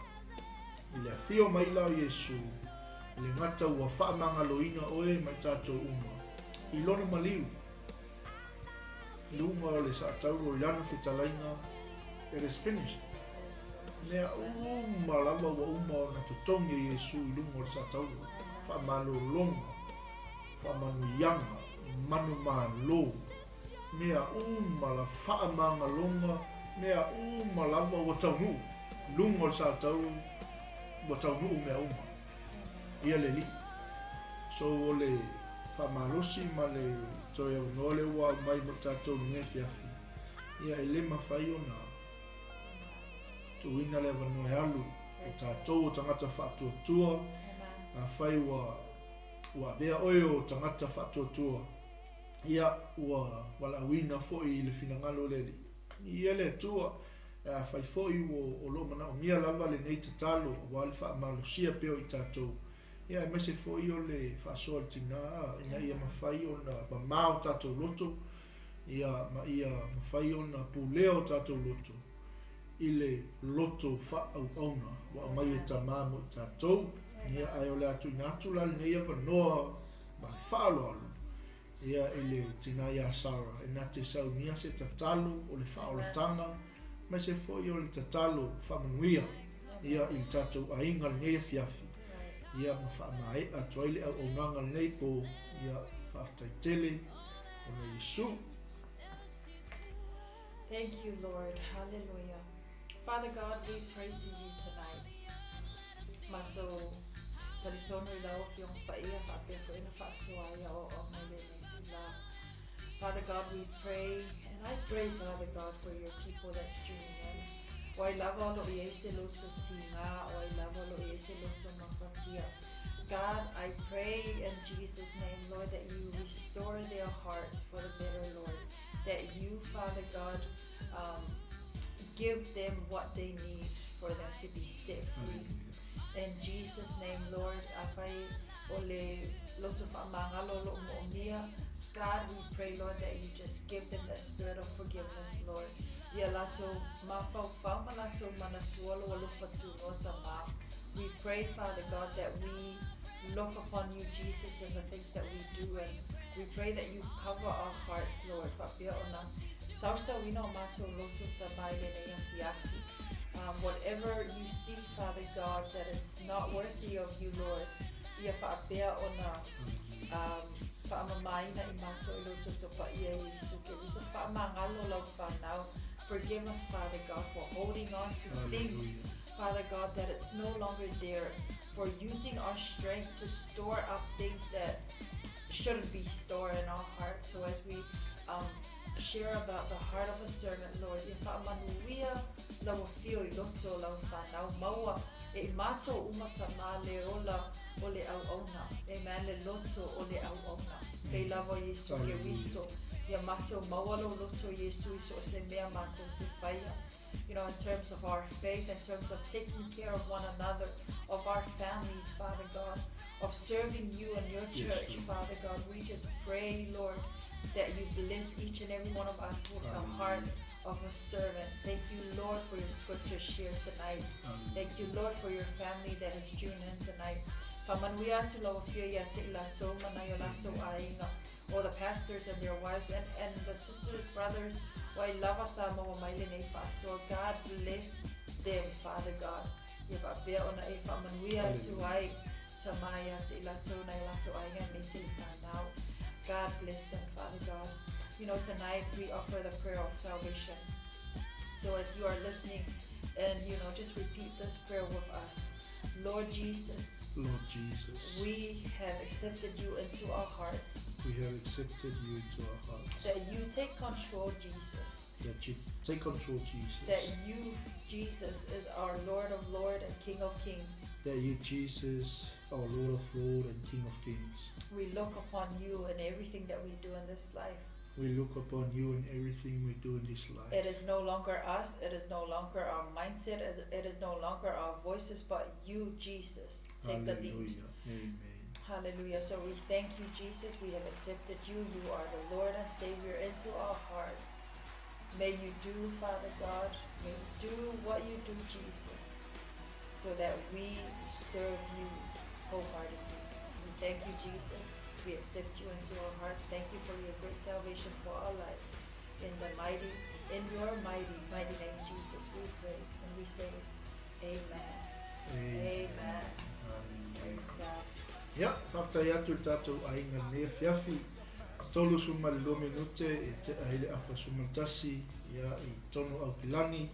I le whio mai lau Iesu, I le ngata ua whamanga loina oe mai tātou uma. I lona maliu. Lunga o le sa tau o iana whitalaina, it is finished. Nea uma lava wa uma o na tutongi Iesu I lunga o le sa tau. Whamalo longa. Whamanu ianga, manu malo, mea la whaamanga longa, mea lava wa taunu, lunga o sa tau, wa taunu mea ia le li. So o le whamalosi ma le toi au nole wa mai mo tātou nge fiafi. Ia le mawhai o na tuina le wanoe alu, o tātou o tangata whaatua tua, a whai wa bea oe o tangata whatuatua. Ia ua wala wina foi le finangalo le li. Ia le tua whai foi o lo mana o mia lava le nei tatalo o wale wha malusia peo I tātou. Ia e mese foi o le whasoa tina ina ia mawhai o na mamao tātou loto. Ia mawhai o na puleo tātou loto. I le loto wha au auna wa mai e tamamo I tātou. Ia ai o le atu inatu la le ia wanoa ma whaalo alu. Ia le tina ia SARA. E na te sau nia se tatalu o le whaolatanga. Ma se foi o le tatalu whamanuia. Ia I tātou a inga le nea fiafi. Ia ma whaamae a toile au nganga le nei po ia whaaftaitele o le Yesu. Thank you, Lord. Hallelujah. Father God, we pray to you tonight. Maso Salitono I lau ki o whaia whaapea ko ina whaasuaia o mai le nesila. Father God, we pray, and I pray, Father God, for your people that's tuning in. O ai lava lo I ese lo so tinga, o ai lava lo I ese lo so mafatia. God, I pray in Jesus' name, Lord, that you restore their hearts for the better, Lord. That you, Father God, give them what they need for them to be set free. In Jesus' name, Lord, apai ole lots of amangalo mo mia. God, we pray, Lord, that you just give them the spirit of forgiveness, Lord. Ia lato mafau lato manatuolo walupatu nota ma. We pray, Father God, that we look upon you, Jesus, in the things that we do, and we pray that you cover our hearts, Lord. Papia ona sausa wino mato loto tamai le fiaki. Whatever you see, Father God, that is not worthy of you, Lord, ia whaapea o na whaamamaina I mato I loto topa ia Isuke. Ito whaamangalo lau whanau. Forgive us, Father God, for holding on to things, Father God, that it's no longer there, for using our strength to store up things that shouldn't be stored in our hearts. So as we share about the heart of a servant, Lord, ia whaamanuia lau fio I loto lau whanau maua e mato umata ma le ola o le au auna e man le loto o le au auna pe lava Yesu ke wiso ia mato mawalo loto Yesu iso se mea mato te whaia. You know, in terms of our faith, in terms of taking care of one another, of our families, Father God, of serving you and your church, Father God, we just pray, Lord, that you bless each and every one of us with the heart of a servant. Thank you, Lord, for your scripture share tonight. Thank you, Lord, for your family that has tuned in tonight. Pamanuia to Lawafia Yati Lato, Manayolato Ainga, all the pastors and their wives and the sisters, brothers, why lava sama wa mailene pastor. God bless them, Father God. Yaba bea ona e pamanuia to ai Tamaya to Ilato Nailato Ainga Mesilika now. God bless them, Father God. You know, tonight we offer the prayer of salvation. So as you are listening, and you know, just repeat this prayer with us. Lord Jesus, we have accepted you into our hearts. We have accepted you into our hearts. That you take control, Jesus. That you take control, Jesus. That you, Jesus, is our Lord of Lords and King of Kings. That you, Jesus, our Lord of Lords and King of Kings. We look upon you in everything that we do in this life. We look upon you in everything we do in this life. It is no longer us, it is no longer our mindset, it is no longer our voices, but you, Jesus, take the lead. Amen. Hallelujah. So we thank you, Jesus. We have accepted you. You are the Lord and Savior into our hearts. May you do, Father God, may you do what you do, Jesus, so that we serve you wholeheartedly. We thank you, Jesus. We accept you into our hearts. Thank you for your great salvation for our lives. In your mighty name, Jesus, we pray and we say, Amen. Amen. Praise God. Ia, whaktai atu tātou ainga ne whiawhi. Tolu suma le 2 minute e te aile awha sumatasi. Ia i tono au pilani.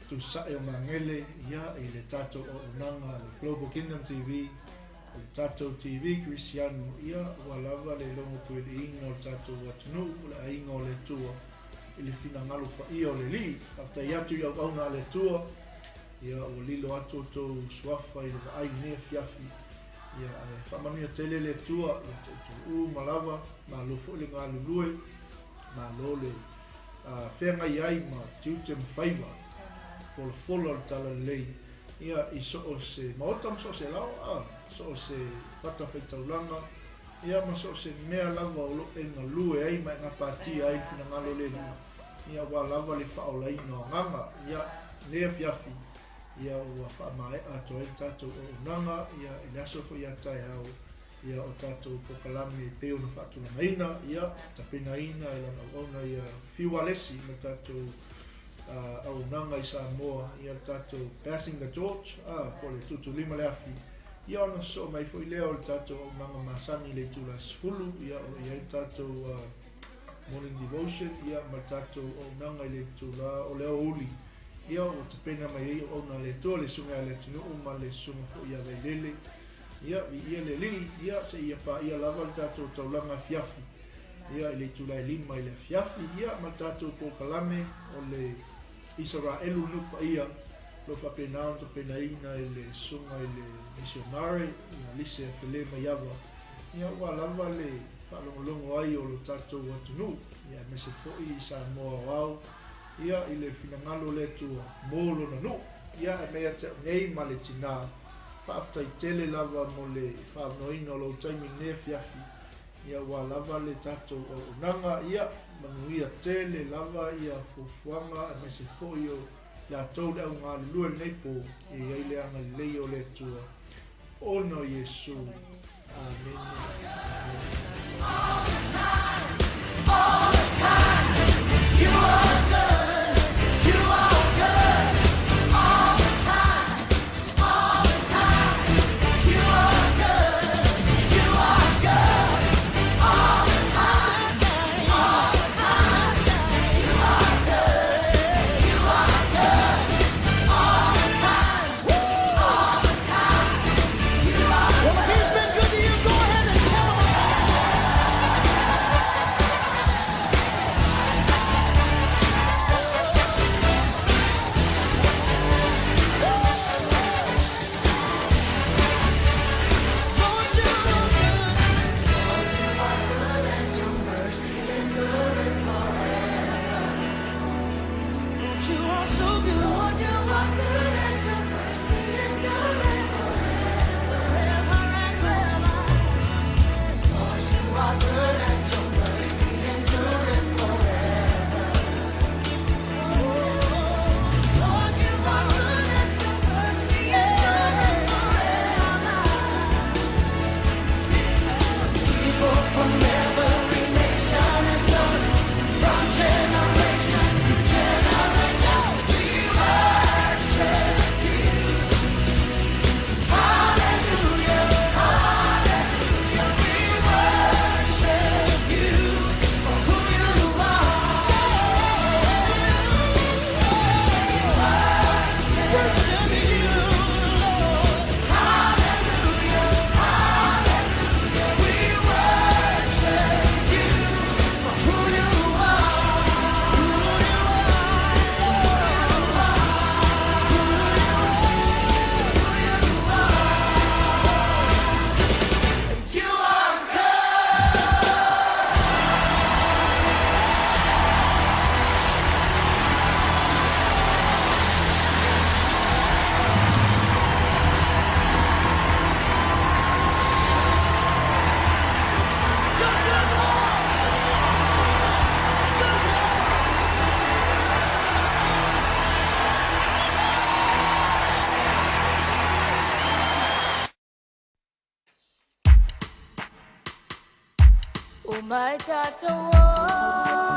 Tu sae o mangele. Ia i le tātou o unanga le Global Kingdom TV. Le tātou TV Cristiano. Ia walawa le longo pui le inga o tātou watunu. Le ainga o le tua. I le fina ngalo pa ia o le li. Whaktai atu i au auna le tua. Ia o lilo atu o tau suafa i le ai ne whiawhi. Ia whamania tele le tua, ia tu malawa, ma lo fo le ngā lulue, ma lo le whenga iai ma tiutem whaiwa, fola tala lei. Ia i so o se maotam so o se lau, so o se pata whaitaulanga, ia ma so o se mea lava o lo e ngā lue ai ma ngā pāti ai whina ngalo le nua. Ia wa lava le whaolai ngā nganga, ia lea whiawhi. Ia ua whaamae ato e tātou o unanga, ia i laso fo ia tai au, ia o tātou pokalame peo na whaatuna maina, ia tapena ina e lana ona ia whiwa lesi ma tātou au unanga i Samoa, ia tātou passing the torch, po le tutu lima le awhi. Ia ona so mai fo i leo le tātou o unanga masani le tula sfulu, ia o ia i tātou morning devotion, ia ma tātou o unanga i le tula o leo uli. Ia o te pena mai ei o na le toa le sunga le tinu o ma le sunga fo ia veilele. Ia vi ia le li, ia se ia pa ia lava le tātou taulanga whiawhi. Ia i le tula e lima i le whiawhi, ia ma tātou po kalame o le Israelu nupa ia. Lo whapena o te pena ina i le sunga i le missionare, ia lise e while mai awa. Ia ua lava le whalongolongo ai o lo tātou watunu. Ia me se fo i Samoa wau. Ia i le finangalo le tua molo na no. Ia e mea te ngei ma le tina. Whaaftai tele lava mo le whaafnoina o lo taimi ne whiawhi. Ia wa lava le tato o unanga. Ia manuia tele lava ia fufuanga e me se foi o la tau le au ngā lue neipo. Ia i le anga lei o le tua. Ono Yesu. Amen. All the time, you are good. my tata